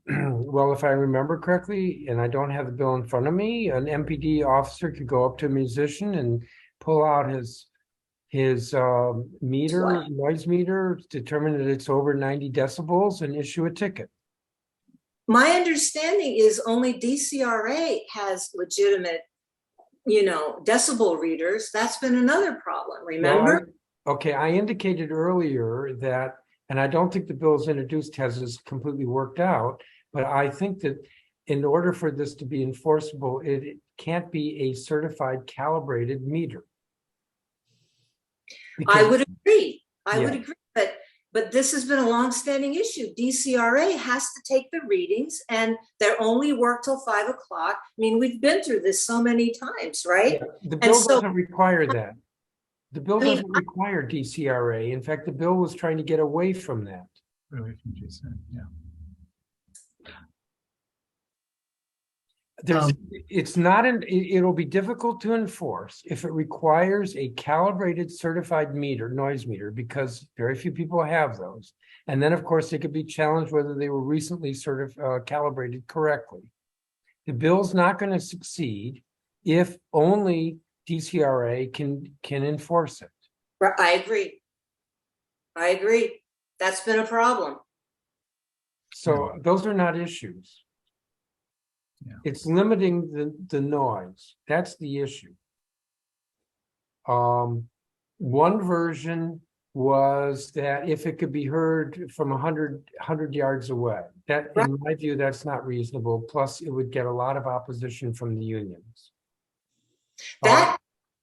Well, if I remember correctly, and I don't have the bill in front of me, an MPD officer could go up to a musician and pull out his noise meter, determine that it's over 90 decibels, and issue a ticket. My understanding is only DCRA has legitimate, decibel readers. That's been another problem, remember? Well, I indicated earlier that, and I don't think the bills introduced has this completely worked out, but I think that in order for this to be enforceable, it can't be a certified calibrated meter. I would agree. I would agree, but this has been a long-standing issue. DCRA has to take the readings, and they're only work till 5 o'clock. I mean, we've been through this so many times, right? Yeah, the bill doesn't require that. The bill doesn't require DCRA. In fact, the bill was trying to get away from that. Away from DCRA, yeah. It'll be difficult to enforce if it requires a calibrated certified noise meter, because very few people have those. And then, of course, they could be challenged whether they were recently calibrated correctly. The bill's not going to succeed if only DCRA can enforce it. I agree. That's been a problem. So those are not issues. Yeah. It's limiting the noise. That's the issue. One version was that if it could be heard from 100 yards away, that in my view, that's not reasonable. Plus, it would get a lot of opposition from the unions. But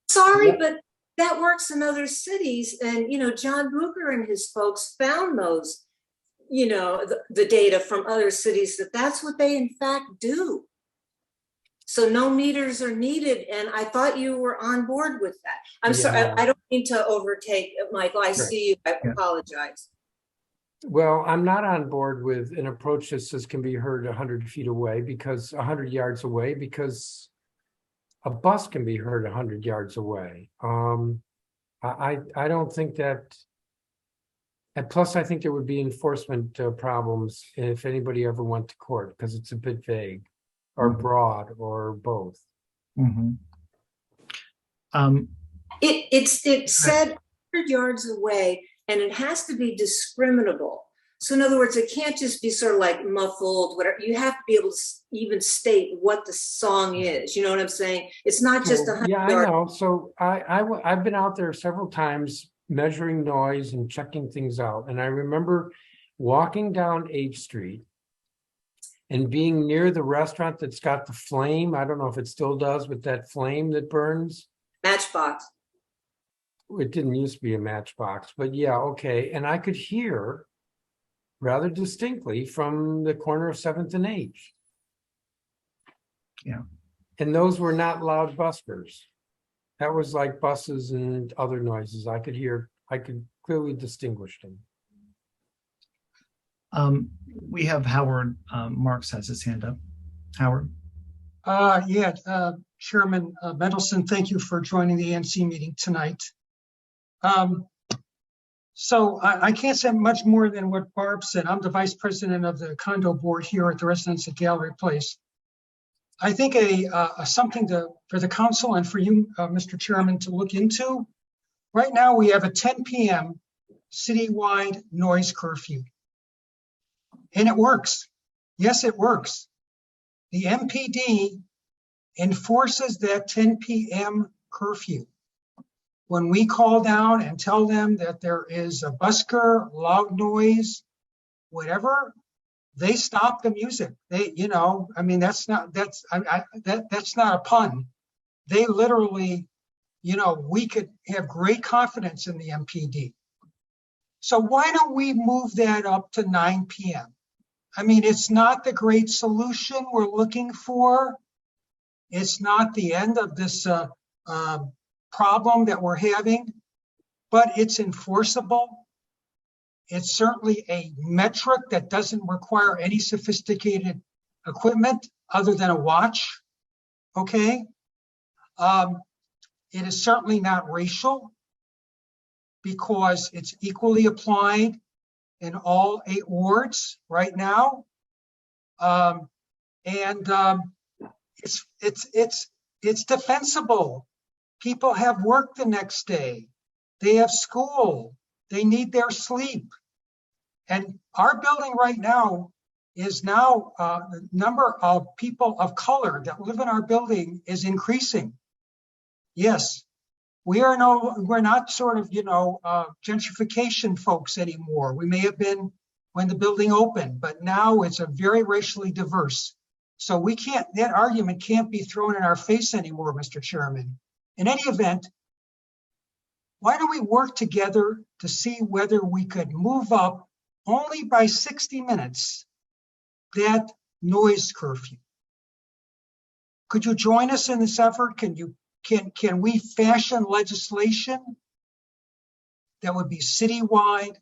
that works in other cities. And, John Booker and his folks found those, the data from other cities that's what they in fact do. So no meters are needed. And I thought you were on board with that. I'm sorry, I don't mean to overtake, Michael. I see you. I apologize. Well, I'm not on board with an approach that says can be heard 100 feet away, because 100 yards away, because a bus can be heard 100 yards away. I don't think that, and plus I think there would be enforcement problems if anybody ever went to court, because it's a bit vague or broad or both. Mm-hmm. It said 100 yards away, and it has to be discriminable. So in other words, it can't just be sort of like muffled, whatever. You have to be able to even state what the song is. You know what I'm saying? It's not just 100 yards. I know. So I've been out there several times measuring noise and checking things out. And I remember walking down H Street and being near the restaurant that's got the flame. I don't know if it still does, with that flame that burns. Matchbox. It didn't used to be a matchbox, but yeah, okay. And I could hear rather distinctly from the corner of 7th and H. Yeah. And those were not loud buskers. That was like buses and other noises. I could clearly distinguish them. We have Howard Marks has his hand up. Howard. Chairman Mendelson, thank you for joining the ANC meeting tonight. So I can't say much more than what Barb said. I'm the vice president of the condo board here at the residence at Gallery Place. I think something for the council and for you, Mr. Chairman, to look into. Right now, we have a 10 p.m. citywide noise curfew, and it works. Yes, it works. The MPD enforces that 10 p.m. curfew. When we call down and tell them that there is a busker, loud noise, whatever, they stop the music. They, I mean, that's not a pun. They literally, we could have great confidence in the MPD. So why don't we move that up to 9 p.m.? I mean, it's not the great solution we're looking for. It's not the end of this problem that we're having, but it's enforceable. It's certainly a metric that doesn't require any sophisticated equipment other than a watch, okay? It is certainly not racial because it's equally applied in all 8 wards right now. It's defensible. People have work the next day. They have school. They need their sleep. And our building right now is now the number of people of color that live in our building is increasing. Yes, we're not sort of, gentrification folks anymore. We may have been when the building opened, but now it's a very racially diverse. So that argument can't be thrown in our face anymore, Mr. Chairman. In any event, why don't we work together to see whether we could move up only by 60 minutes that noise curfew? Could you join us in this effort? Can we fashion legislation that would be citywide,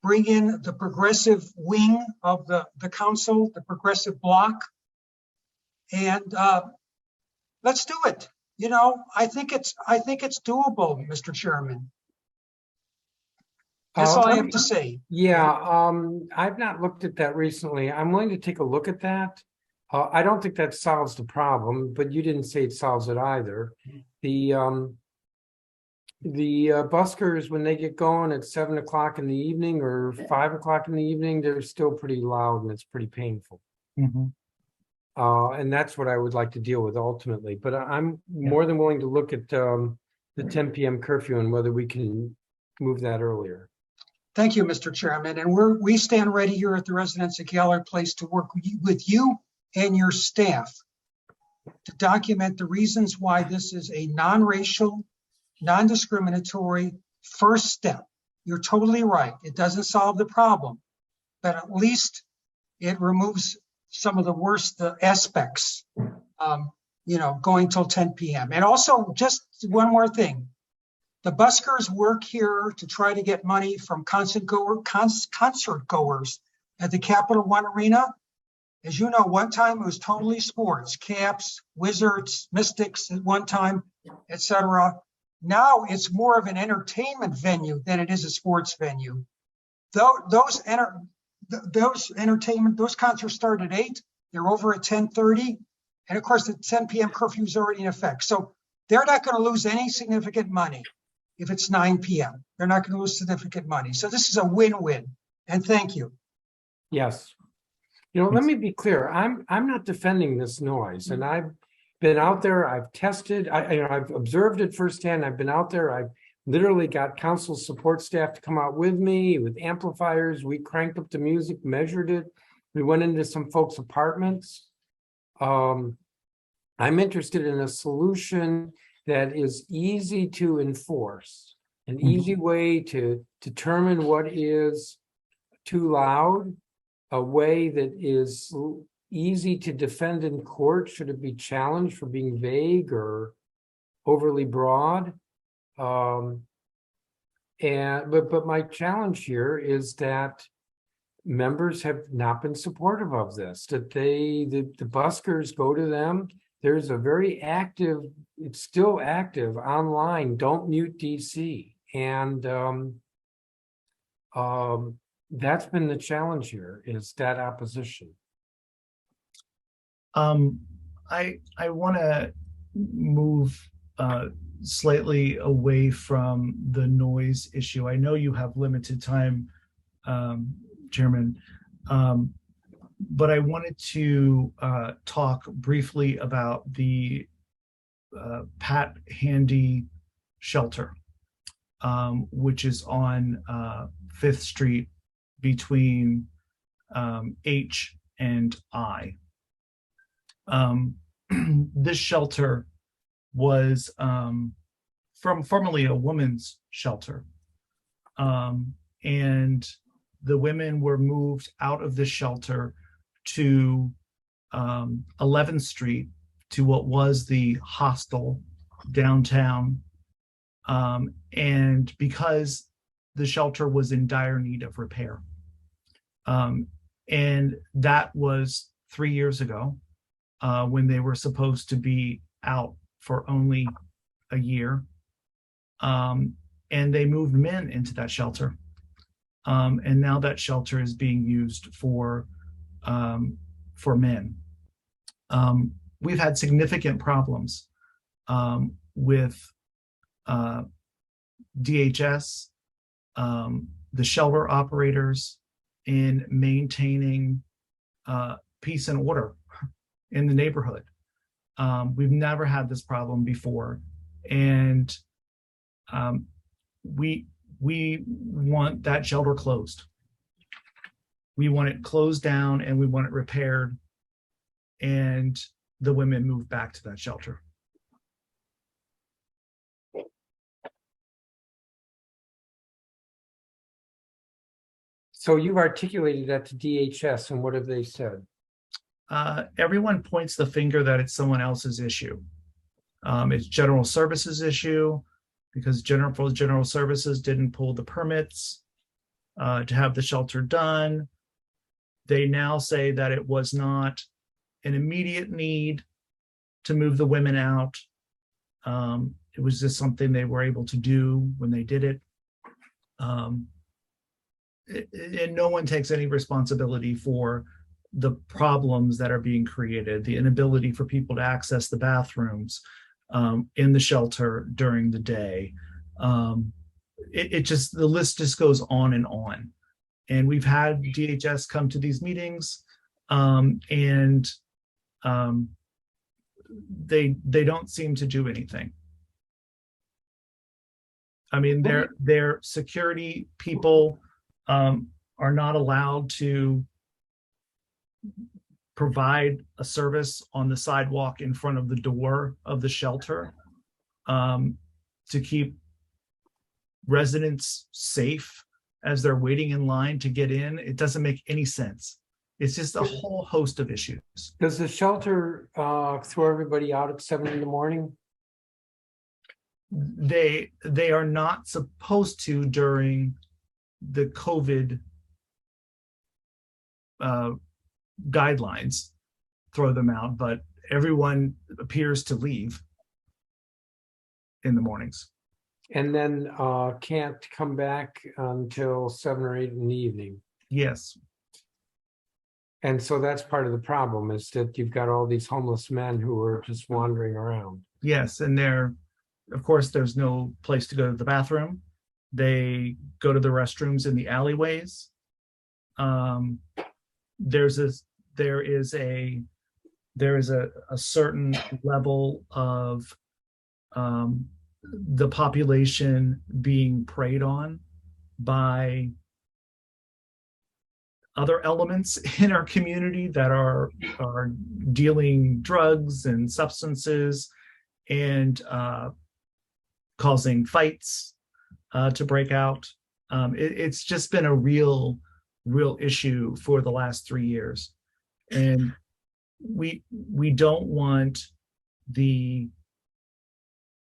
bring in the progressive wing of the council, the progressive bloc, and let's do it. I think it's doable, Mr. Chairman. That's all I have to say. Yeah, I've not looked at that recently. I'm willing to take a look at that. I don't think that solves the problem, but you didn't say it solves it either. The buskers, when they get going at 7 o'clock in the evening or 5 o'clock in the evening, they're still pretty loud and it's pretty painful. Mm-hmm. And that's what I would like to deal with ultimately. But I'm more than willing to look at the 10 p.m. curfew and whether we can move that earlier. Thank you, Mr. Chairman. And we stand ready here at the residence at Gallery Place to work with you and your staff to document the reasons why this is a non-racial, non-discriminatory first step. You're totally right. It doesn't solve the problem, but at least it removes some of the worst aspects, going till 10 p.m. And also, just one more thing. The buskers work here to try to get money from concert goers at the Capital One Arena. As you know, one time it was totally sports, Caps, Wizards, Mystics at one time, etc. Now it's more of an entertainment venue than it is a sports venue. Those concerts start at 8. They're over at 10:30, and of course the 10 p.m. curfew is already in effect. So they're not going to lose any significant money if it's 9 p.m. They're not going to lose significant money. So this is a win-win. And thank you. Yes. Let me be clear. I'm not defending this noise, and I've been out there. I've tested. I've observed it firsthand. I've been out there. I've literally got council support staff to come out with me with amplifiers. We cranked up the music, measured it. We went into some folks' apartments. I'm interested in a solution that is easy to enforce, an easy way to determine what is too loud, a way that is easy to defend in court should it be challenged for being vague or overly broad. But my challenge here is that members have not been supportive of this, that the buskers go to them. There's a very active, it's still active online, Don't Mute DC. And that's been the challenge here, is that opposition. I want to move slightly away from the noise issue. I know you have limited time, Chairman, but I wanted to talk briefly about the Pat Handy shelter, which is on 5th Street between H and I. This shelter was formerly a women's shelter, and the women were moved out of the shelter to 11th Street, to what was the hostel downtown, and because the shelter was in dire need of repair, and that was 3 years ago, when they were supposed to be out for only a year, and they moved men into that shelter, and now that shelter is being used for men. We've had significant problems with DHS, the shelter operators, in maintaining peace and order in the neighborhood. We've never had this problem before, and we want that shelter closed. We want it closed down, and we want it repaired, and the women moved back to that shelter. So you've articulated that to DHS, and what have they said? Everyone points the finger that it's someone else's issue. It's General Services issue, because General Services didn't pull the permits to have the shelter done. They now say that it was not an immediate need to move the women out. It was just something they were able to do when they did it. And no one takes any responsibility for the problems that are being created, the inability for people to access the bathrooms in the shelter during the day. The list just goes on and on. And we've had DHS come to these meetings, and they don't seem to do anything. I mean, their security people are not allowed to provide a service on the sidewalk in front of the door of the shelter to keep residents safe as they're waiting in line to get in. It doesn't make any sense. It's just a whole host of issues. Does the shelter throw everybody out at 7 in the morning? They are not supposed to during the COVID guidelines throw them out, but everyone appears to leave in the mornings. And then can't come back until 7 or 8 in the evening. Yes. And so that's part of the problem, is that you've got all these homeless men who are just wandering around. Yes, and of course, there's no place to go to the bathroom. They go to the restrooms in the alleyways. There is a certain level of the population being preyed on by other elements in our community that are dealing drugs and substances and causing fights to break out. It's just been a real issue for the last 3 years, and we don't want the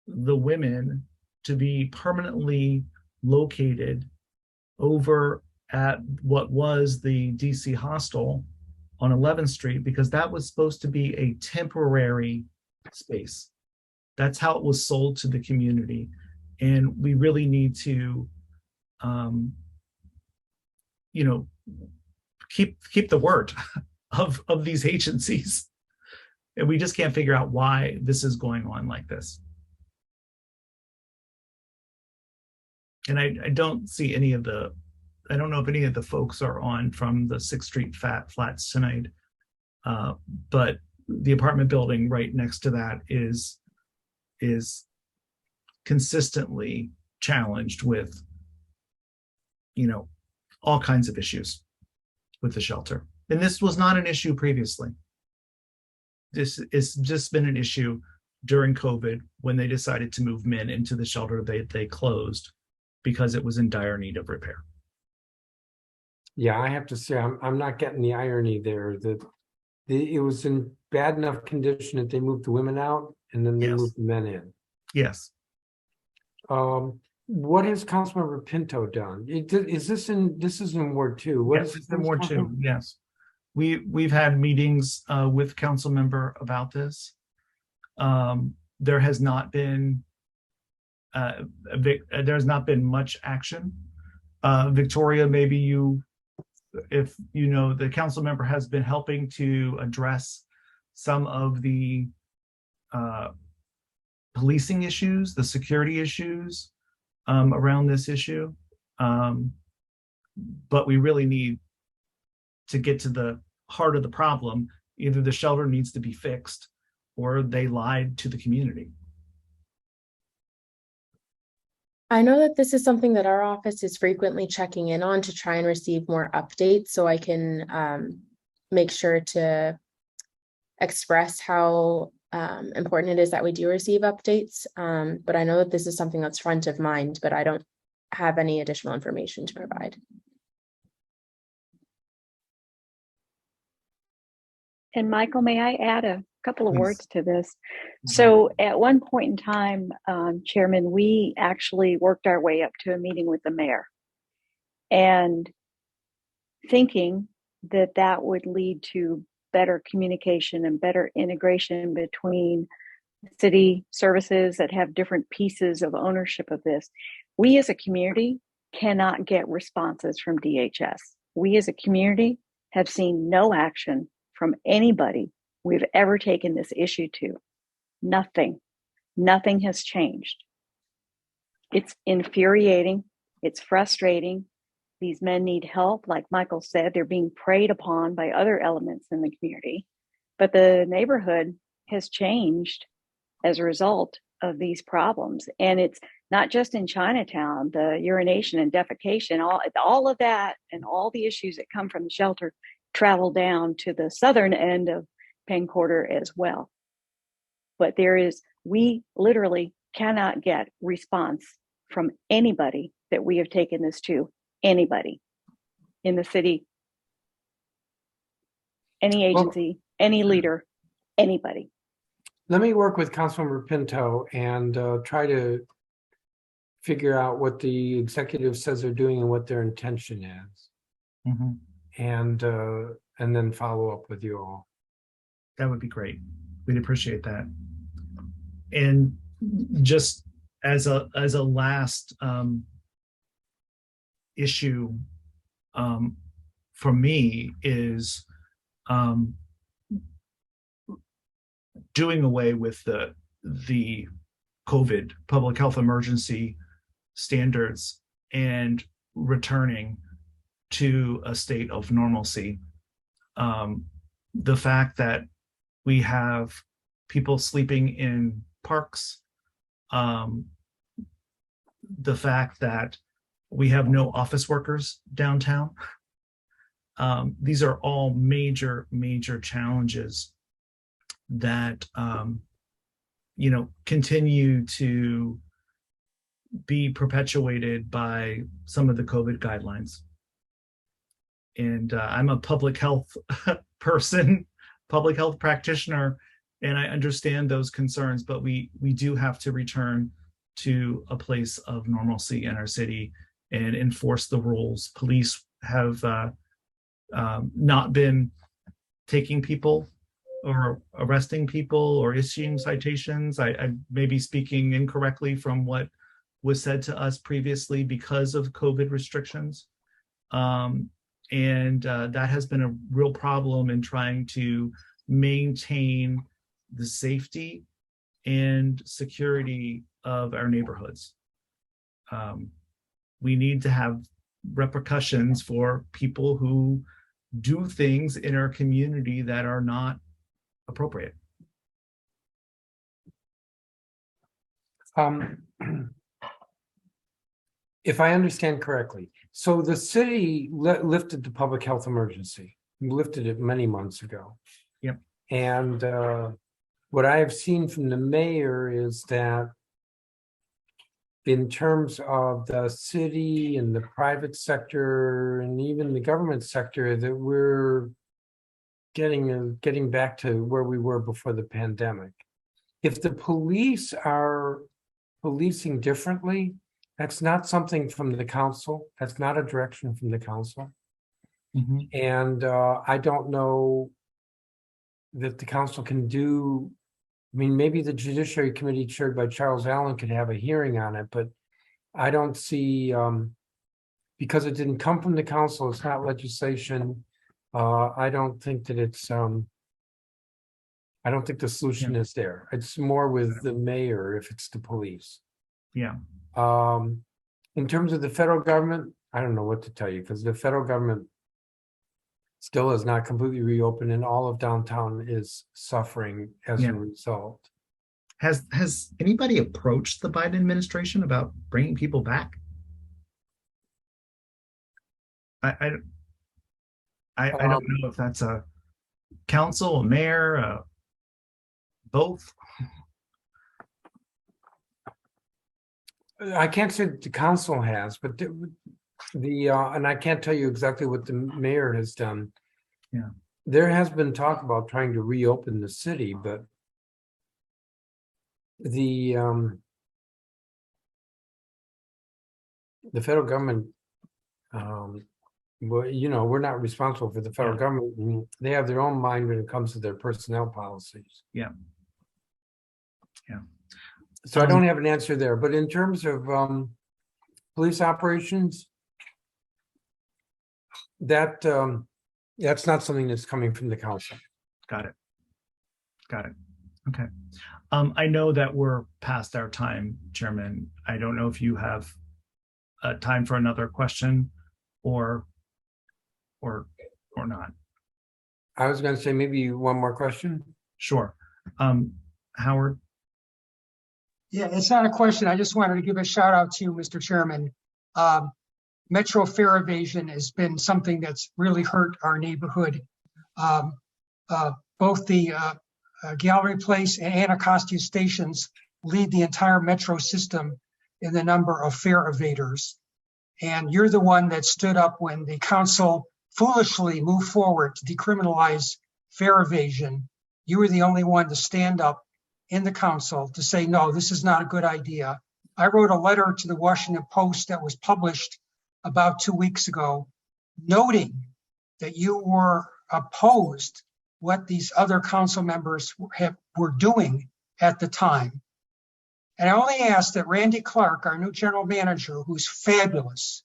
women to be permanently located over at what was the DC hostel on 11th Street, because that was supposed to be a temporary space. That's how it was sold to the community. And we really need to, keep the word of these agencies. And we just can't figure out why this is going on like this. And I don't see any of the, I don't know if any of the folks are on from the 6th Street flats tonight, but the apartment building right next to that is consistently challenged with, all kinds of issues with the shelter. And this was not an issue previously. This has just been an issue during COVID when they decided to move men into the shelter they closed because it was in dire need of repair. Yeah, I have to say, I'm not getting the irony there that it was in bad enough condition that they moved the women out and then they Yes. moved the men in. Yes. What has Councilmember Pinto done? This is in Ward 2. What Yes, is it's more too. Yes. We've had meetings with council member about this. There has not been there's not been much action. Victoria, maybe if you know, the council member has been helping to address some of the policing issues, the security issues around this issue. But we really need to get to the heart of the problem. Either the shelter needs to be fixed or they lied to the community. I know that this is something that our office is frequently checking in on to try and receive more updates, so I can make sure to express how important it is that we do receive updates. But I know that this is something that's front of mind, but I don't have any additional information to provide. And Michael, may I add a couple of Please. words to this? So at one point in time, Chairman, we actually worked our way up to a meeting with the mayor and thinking that that would lead to better communication and better integration between city services that have different pieces of ownership of this. We as a community cannot get responses from DHS. We as a community have seen no action from anybody we've ever taken this issue to. Nothing has changed. It's infuriating. It's frustrating. These men need help. Like Michael said, they're being preyed upon by other elements in the community. But the neighborhood has changed as a result of these problems. And it's not just in Chinatown, the urination and defecation, all of that and all the issues that come from the shelter travel down to the southern end of Penn Quarter as well. But we literally cannot get response from anybody that we have taken this to, anybody in the city, any agency, any leader, anybody. Let me work with Councilmember Pinto and try to figure out what the executive says they're doing and what their intention is. Mm-hmm. And then follow up with you all. That would be great. We'd appreciate that. And just as a last issue for me is doing away with the COVID public health emergency standards and returning to a state of normalcy. The fact that we have people sleeping in parks, the fact that we have no office workers downtown. These are all major challenges that continue to be perpetuated by some of the COVID guidelines. And I'm a public health person, public health practitioner, and I understand those concerns, but we do have to return to a place of normalcy in our city and enforce the rules, police have not been taking people or arresting people or issuing citations. I may be speaking incorrectly from what was said to us previously because of COVID restrictions. That has been a real problem in trying to maintain the safety and security of our neighborhoods. We need to have repercussions for people who do things in our community that are not appropriate. If I understand correctly, so the city lifted the public health emergency. We lifted it many months ago. Yep. And what I have seen from the mayor is that in terms of the city and the private sector and even the government sector, that we're getting back to where we were before the pandemic. If the police are policing differently, that's not something from the council. That's not a direction from the council. Mm-hmm. And I don't know that the council can do. I mean, maybe the Judiciary Committee chaired by Charles Allen could have a hearing on it, but I don't see, because it didn't come from the council, it's not legislation. I don't think that it's, I don't think the solution is there. It's more with the mayor if it's the police. Yeah. In terms of the federal government, I don't know what to tell you, because the federal government still is not completely reopened and all of downtown is suffering as a result. Has anybody approached the Biden administration about bringing people back? I don't know if that's a council, a mayor, both. I can't say that the council has, but and I can't tell you exactly what the mayor has done. Yeah, there has been talk about trying to reopen the city, but the federal government, well, you know, we're not responsible for the federal government. They have their own mind when it comes to their personnel policies. Yeah. Yeah. So I don't have an answer there, but in terms of police operations, that's not something that's coming from the council. Got it. Got it. Okay. I know that we're past our time, Chairman. I don't know if you have time for another question or not. I was going to say maybe one more question. Sure. Howard? Yeah, it's not a question. I just wanted to give a shout out to you, Mr. Chairman. Metro fare evasion has been something that's really hurt our neighborhood. Both the Gallery Place and Anacostia stations lead the entire metro system in the number of fare evaders. And you're the one that stood up when the council foolishly moved forward to decriminalize fare evasion. You were the only one to stand up in the council to say, no, this is not a good idea. I wrote a letter to the Washington Post that was published about 2 weeks ago, noting that you were opposed what these other council members were doing at the time. And I only ask that Randy Clark, our new general manager, who's fabulous,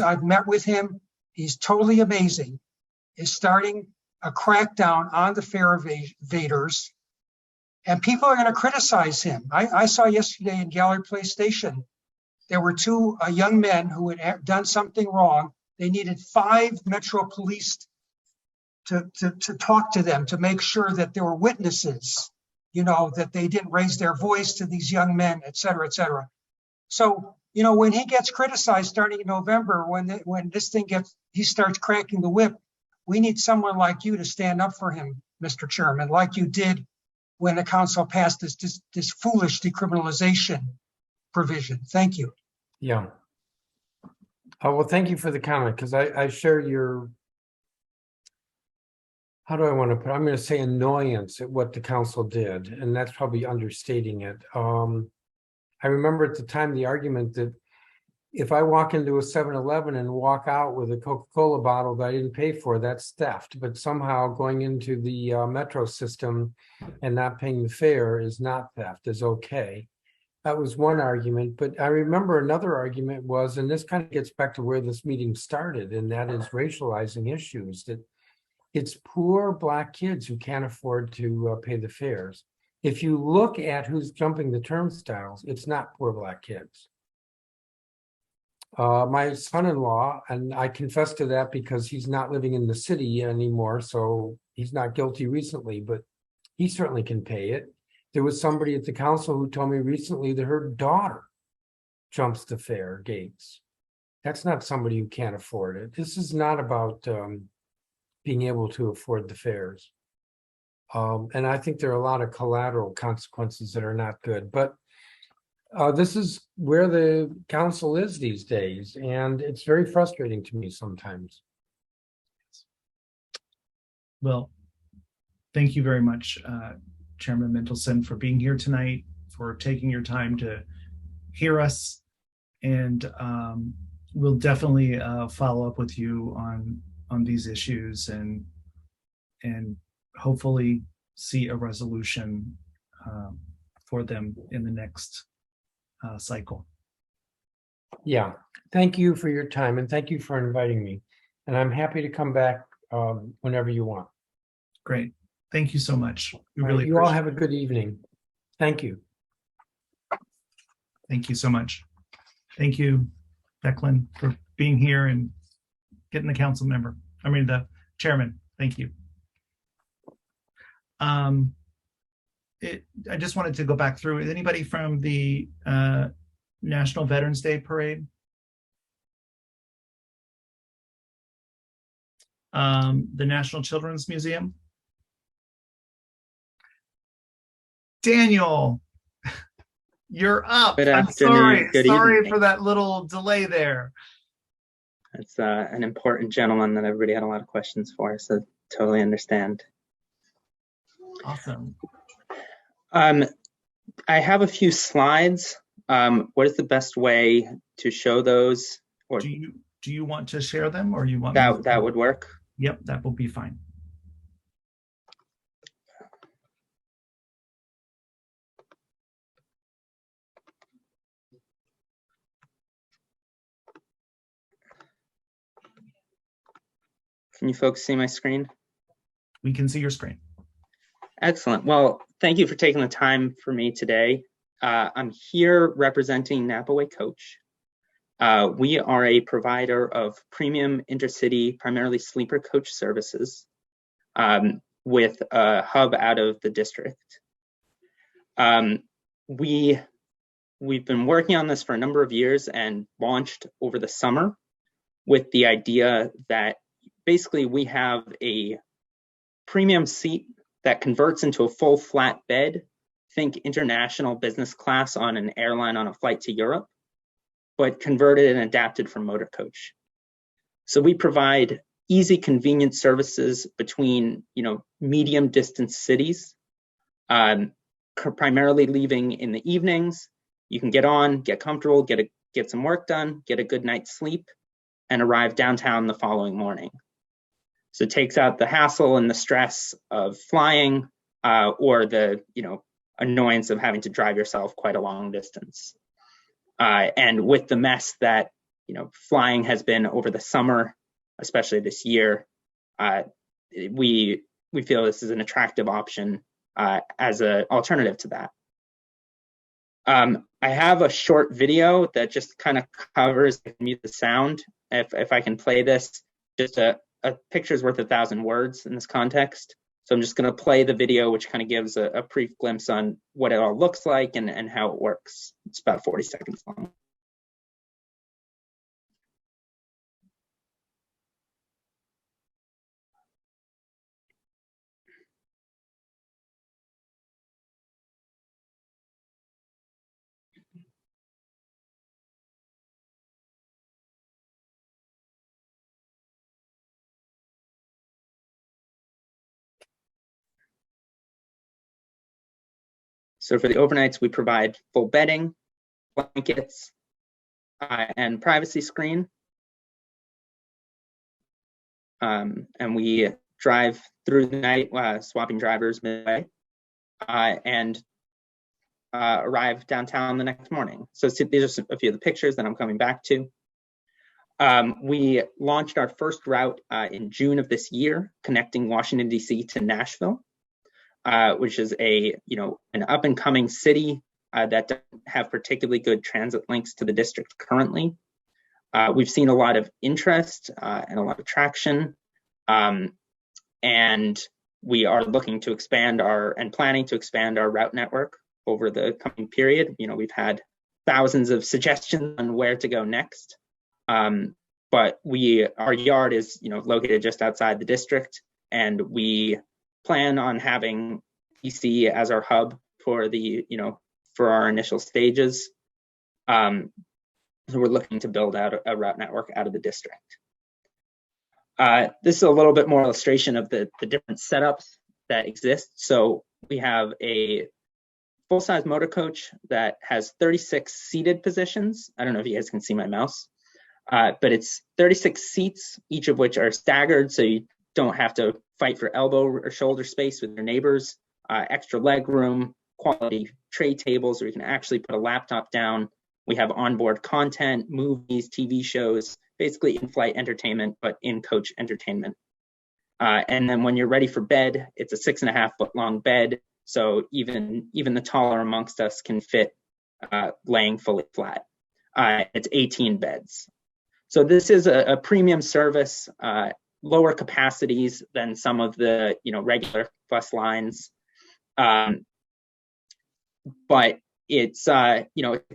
I've met with him, he's totally amazing, is starting a crackdown on the fare evaders. And people are going to criticize him. I saw yesterday in Gallery Place Station, there were two young men who had done something wrong. They needed 5 Metro police to talk to them, to make sure that there were witnesses, you know, that they didn't raise their voice to these young men, et cetera, et cetera. So, you know, when he gets criticized starting in November, when this thing he starts cracking the whip, we need someone like you to stand up for him, Mr. Chairman, like you did when the council passed this foolish decriminalization provision. Thank you. Yeah. Well, thank you for the comment, because I share your, how do I want to put it? I'm going to say annoyance at what the council did, and that's probably understating it. I remember at the time the argument that if I walk into a 7-Eleven and walk out with a Coca-Cola bottle that I didn't pay for, that's theft. But somehow going into the metro system and not paying the fare is not theft, is okay. That was one argument, but I remember another argument was, and this kind of gets back to where this meeting started, and that is racializing issues, that it's poor Black kids who can't afford to pay the fares. If you look at who's jumping the turnstiles, it's not poor Black kids. My son-in-law, and I confess to that because he's not living in the city anymore, so he's not guilty recently, but he certainly can pay it. There was somebody at the council who told me recently that her daughter jumps the fare gates. That's not somebody who can't afford it. This is not about being able to afford the fares. And I think there are a lot of collateral consequences that are not good, but this is where the council is these days, and it's very frustrating to me sometimes. Well, thank you very much, Chairman Mendelson, for being here tonight, for taking your time to hear us, and we'll definitely follow up with you on these issues and hopefully see a resolution for them in the next cycle. Yeah, thank you for your time, and thank you for inviting me. And I'm happy to come back whenever you want. Great. Thank you so much. We really you all appreciate have a good evening. Thank you. Thank you so much. Thank you, Declan, for being here and getting the the chairman. Thank you. I just wanted to go back through. Is anybody from the National Veterans Day Parade? The National Children's Museum? Daniel, you're up. Good I'm afternoon. sorry. Good Sorry evening. for that little delay there. It's an important gentleman that everybody had a lot of questions for, so totally understand. Awesome. I have a few slides. What is the best way to show those? Or Do you want to share them, or you want that would work? Yep, that will be fine. Can you folks see my screen? We can see your screen. Excellent. Well, thank you for taking the time for me today. I'm here representing Napa Way Coach. We are a provider of premium intercity, primarily sleeper coach services, with a hub out of the district. We've been working on this for a number of years and launched over the summer with the idea that basically we have a premium seat that converts into a full flat bed. Think international business class on an airline on a flight to Europe, but converted and adapted for motor coach. So we provide easy, convenient services between, medium distance cities, primarily leaving in the evenings. You can get on, get comfortable, get some work done, get a good night's sleep, and arrive downtown the following morning. So it takes out the hassle and the stress of flying, or the annoyance of having to drive yourself quite a long distance. And with the mess that flying has been over the summer, especially this year, we feel this is an attractive option as an alternative to that. I have a short video that just kind of covers, mute the sound. If I can play this, just a picture's worth 1,000 words in this context. So I'm just going to play the video, which kind of gives a brief glimpse on what it all looks like and how it works. It's about 40 seconds long. So for the overnights, we provide full bedding, blankets, and privacy screen. And we drive through the night, swapping drivers midway, and arrive downtown the next morning. So these are a few of the pictures that I'm coming back to. We launched our first route in June of this year, connecting Washington, D.C. to Nashville, which is an up and coming city that doesn't have particularly good transit links to the district currently. We've seen a lot of interest and a lot of traction, and we are looking to expand planning to expand our route network over the coming period. We've had thousands of suggestions on where to go next, but our yard is located just outside the district, and we plan on having DC as our hub for our initial stages. So we're looking to build out a route network out of the district. This is a little bit more illustration of the different setups that exist. So we have a full-size motor coach that has 36 seated positions. I don't know if you guys can see my mouse, but it's 36 seats, each of which are staggered, so you don't have to fight for elbow or shoulder space with your neighbors. Extra leg room, quality tray tables where you can actually put a laptop down. We have onboard content, movies, TV shows, basically in-flight entertainment, but in-coach entertainment. And then when you're ready for bed, it's a 6.5 foot long bed. So even the taller amongst us can fit laying fully flat. It's 18 beds. So this is a premium service, lower capacities than some of the regular bus lines, but it's a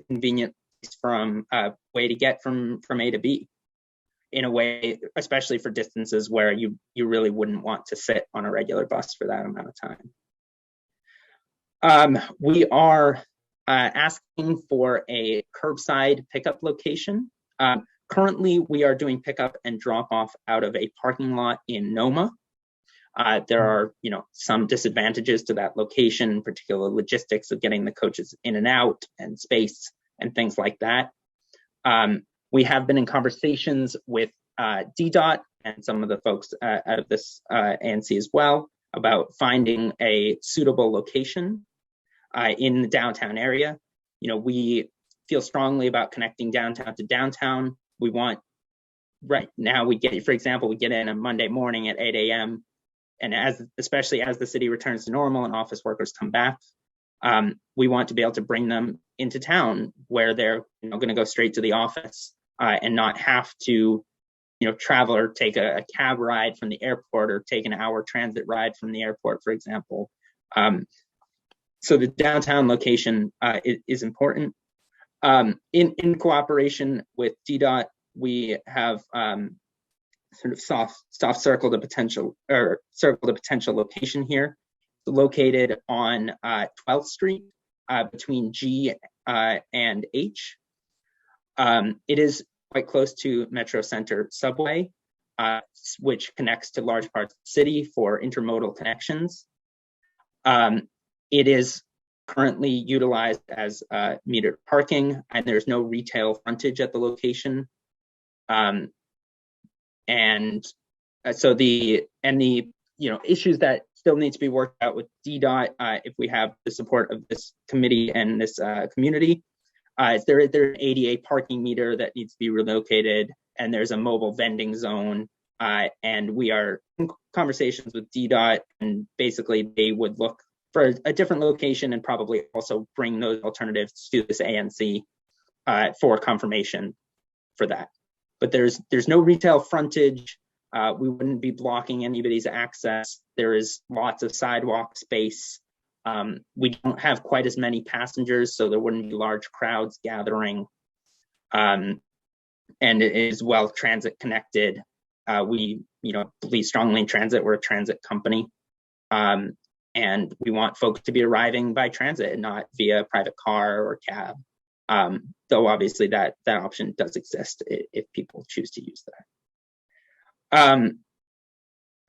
convenient from way to get from A to B, in a way, especially for distances where you really wouldn't want to sit on a regular bus for that amount of time. We are asking for a curbside pickup location. Currently, we are doing pickup and drop off out of a parking lot in Noma. There are, some disadvantages to that location, particular logistics of getting the coaches in and out and space and things like that. We have been in conversations with DDOT and some of the folks out of this ANC as well about finding a suitable location in the downtown area. We feel strongly about connecting downtown to downtown. We want, right now we get, for example, we get in a Monday morning at 8 a.m. and especially as the city returns to normal and office workers come back, we want to be able to bring them into town where they're going to go straight to the office and not have to travel or take a cab ride from the airport or take an hour transit ride from the airport, for example. So the downtown location is important. In cooperation with DDOT, we have sort of soft circled a potential location here, located on 12th Street between G and H. It is quite close to Metro Center subway, which connects to large parts of the city for intermodal connections. It is currently utilized as metered parking, and there's no retail frontage at the location. So the issues that still need to be worked out with DDOT, if we have the support of this committee and this community, there's an ADA parking meter that needs to be relocated, and there's a mobile vending zone, and we are in conversations with DDOT, and basically they would look for a different location and probably also bring those alternatives to this ANC for confirmation for that. But there's no retail frontage. We wouldn't be blocking anybody's access. There is lots of sidewalk space. We don't have quite as many passengers, so there wouldn't be large crowds gathering. And it is well transit connected. We believe strongly in transit. We're a transit company. And we want folks to be arriving by transit and not via private car or cab. Though obviously that option does exist if people choose to use that.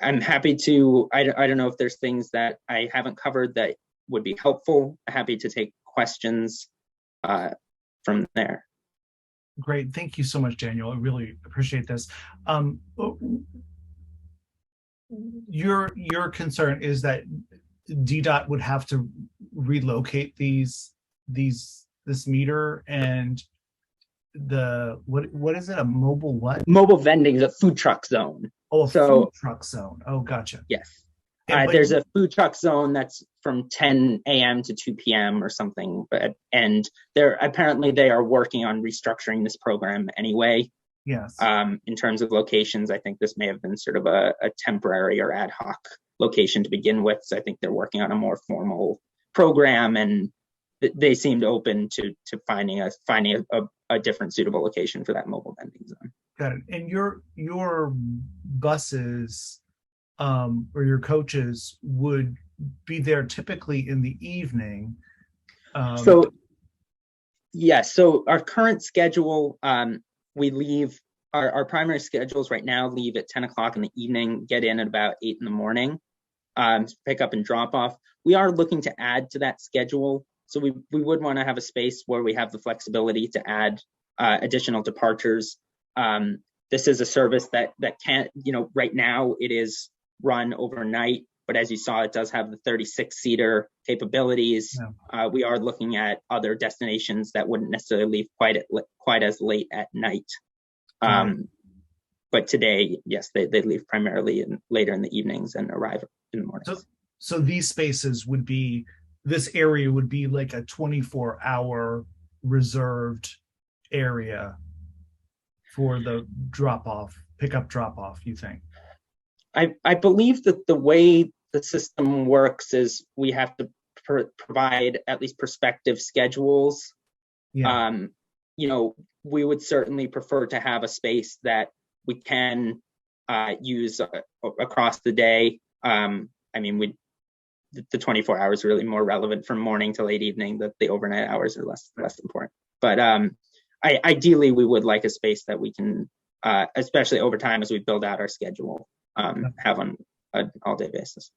I'm happy to, I don't know if there's things that I haven't covered that would be helpful. Happy to take questions from there. Great. Thank you so much, Daniel. I really appreciate this. Your concern is that DDOT would have to relocate this meter and what is it? A mobile what? Mobile vending is a food truck zone. Oh, a So food truck zone. Oh, gotcha. yes. But There's a food truck zone that's from 10 a.m. to 2 p.m. or something, and apparently they are working on restructuring this program anyway. Yes. In terms of locations, I think this may have been sort of a temporary or ad hoc location to begin with. So I think they're working on a more formal program, and they seemed open to finding a different suitable location for that mobile vending zone. Got it. And your buses or your coaches would be there typically in the evening. So our current schedule, we leave our primary schedules right now leave at 10 o'clock in the evening, get in at about 8 in the morning, pick up and drop off. We are looking to add to that schedule. So we would want to have a space where we have the flexibility to add additional departures. This is a service that can't, right now it is run overnight, but as you saw, it does have the 36-seater capabilities. Yeah. We are looking at other destinations that wouldn't necessarily leave quite as late at night. But today, yes, they leave primarily later in the evenings and arrive in the mornings. So these spaces this area would be like a 24-hour reserved area for the pickup drop off, you think? I believe that the way the system works is we have to provide at least prospective schedules. Yeah. We would certainly prefer to have a space that we can use across the day. The 24 hours are really more relevant from morning to late evening. The overnight hours are less important. But ideally, we would like a space that we can, especially over time as we build out our schedule, have on an all-day basis.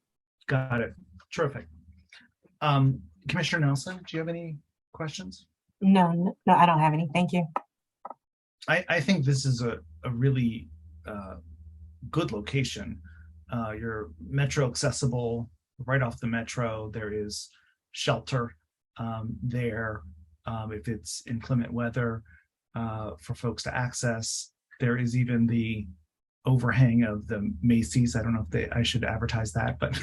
Got it. Terrific. Commissioner Nelson, do you have any questions? No, I don't have any. Thank you. I think this is a really good location. You're metro accessible, right off the metro. There is shelter there if it's inclement weather for folks to access. There is even the overhang of the Macy's. I don't know if I should advertise that, but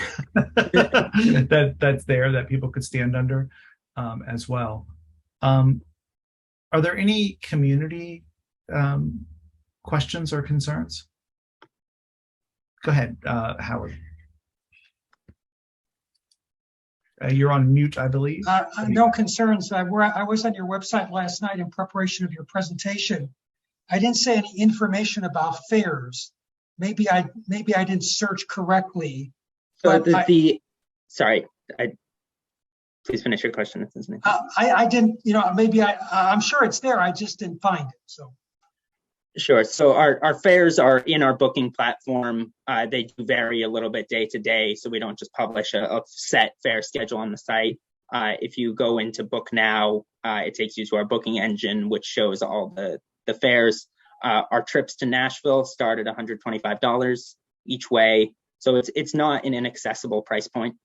that's there that people could stand under as well. Are there any community questions or concerns? Go ahead, Howard. You're on mute, I believe. No concerns. I was on your website last night in preparation of your presentation. I didn't see any information about fares. Maybe I didn't search correctly. So sorry, please finish your question. If there's I didn't. Maybe I'm sure it's there. I just didn't find it. So. Sure. So our fares are in our booking platform. They do vary a little bit day to day, so we don't just publish a set fare schedule on the site. If you go into Book Now, it takes you to our booking engine, which shows all the fares. Our trips to Nashville start at $125 each way, so it's not an inaccessible price point.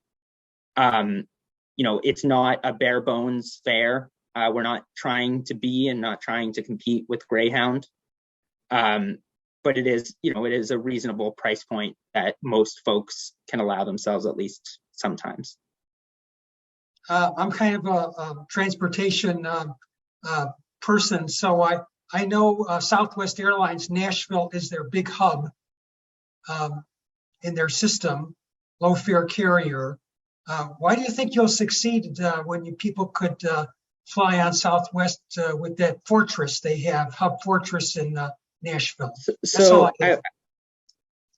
It's not a bare bones fare. We're not trying to be and not trying to compete with Greyhound. But it is a reasonable price point that most folks can allow themselves, at least sometimes. I'm kind of a transportation person, so I know Southwest Airlines Nashville is their big hub in their system, low fare carrier. Why do you think you'll succeed when people could fly on Southwest with that fortress they have, hub fortress in Nashville? So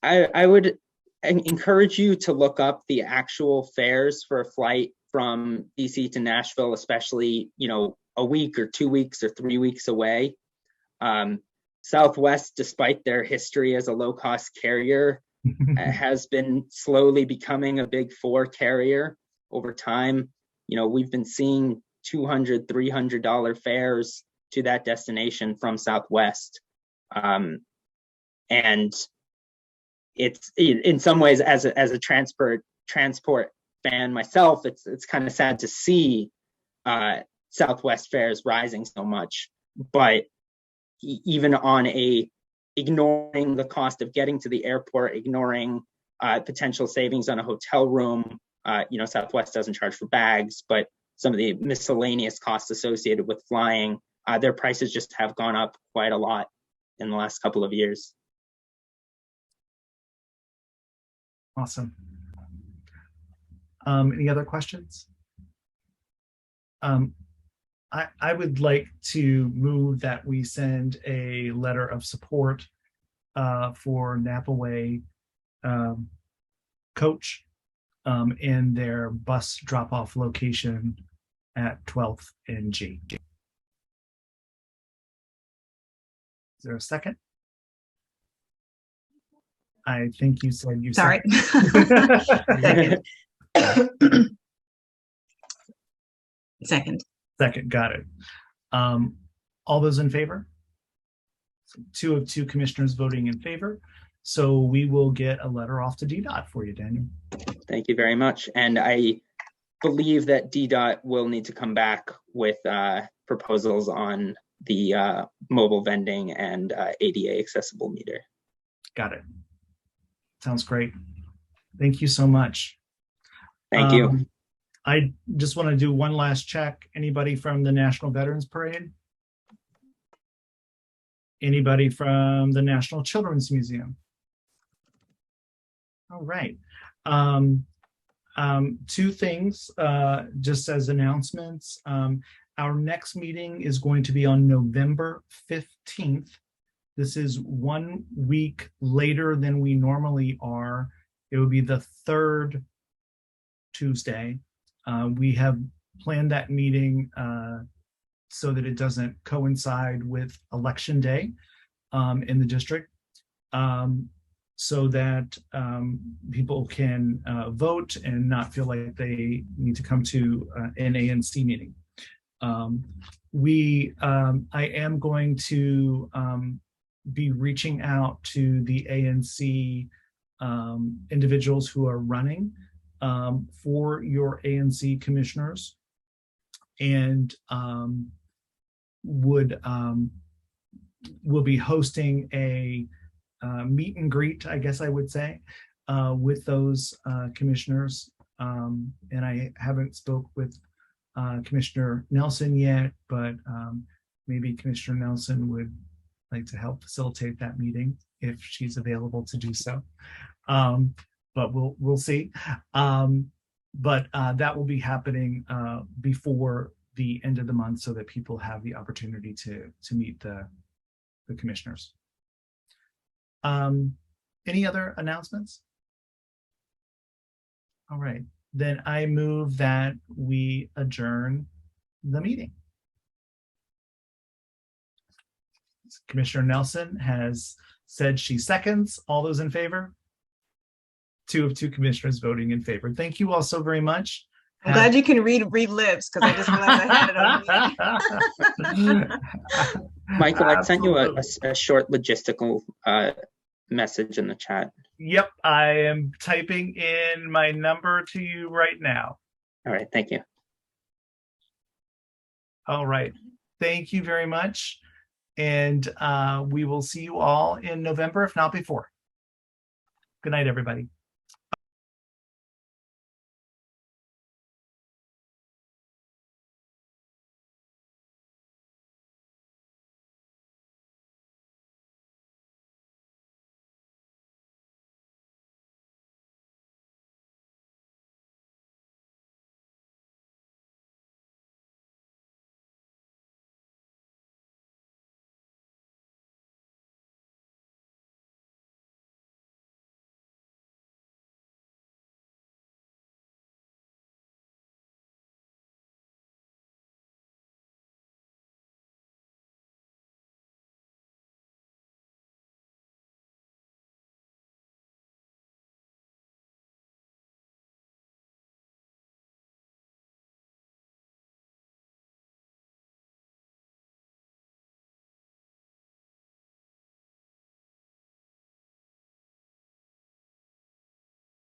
I would encourage you to look up the actual fares for a flight from DC to Nashville, especially, a week or 2 weeks or 3 weeks away. Southwest, despite their history as a low-cost carrier, has been slowly becoming a big four carrier over time. We've been seeing $200, $300 fares to that destination from Southwest. And it's in some ways, as a transport fan myself, it's kind of sad to see Southwest fares rising so much. But even on ignoring the cost of getting to the airport, ignoring potential savings on a hotel room, Southwest doesn't charge for bags, but some of the miscellaneous costs associated with flying, their prices just have gone up quite a lot in the last couple of years. Awesome. Any other questions? I would like to move that we send a letter of support for Napa Way Coach in their bus drop-off location at 12th and G. Is there a second? I think you said you Sorry. Second. Second. Second, got it. All those in favor? So 2 of 2 commissioners voting in favor. So we will get a letter off to DDOT for you, Daniel. Thank you very much. And I believe that DDOT will need to come back with proposals on the mobile vending and ADA accessible meter. Got it. Sounds great. Thank you so much. Thank you. I just want to do one last check. Anybody from the National Veterans Parade? Anybody from the National Children's Museum? All right. 2 things just as announcements. Our next meeting is going to be on November 15th. This is 1 week later than we normally are. It will be the 3rd Tuesday. We have planned that meeting so that it doesn't coincide with Election Day in the district, so that people can vote and not feel like they need to come to an ANC meeting. I am going to be reaching out to the ANC individuals who are running for your ANC commissioners, and will be hosting a meet and greet, I guess I would say, with those commissioners. And I haven't spoke with Commissioner Nelson yet, but maybe Commissioner Nelson would like to help facilitate that meeting if she's available to do so. But we'll see. But that will be happening before the end of the month, so that people have the opportunity to meet the commissioners. Any other announcements? All right, then I move that we adjourn the meeting. Commissioner Nelson has said she seconds. All those in favor? 2 of 2 commissioners voting in favor. Thank you all so very much. I'm glad you can read lips, because I just realized I had it on me. Michael, I sent you a short logistical message in the chat. Yep, I am typing in my number to you right now. All right, thank you. All right, thank you very much. And we will see you all in November, if not before. Good night, everybody.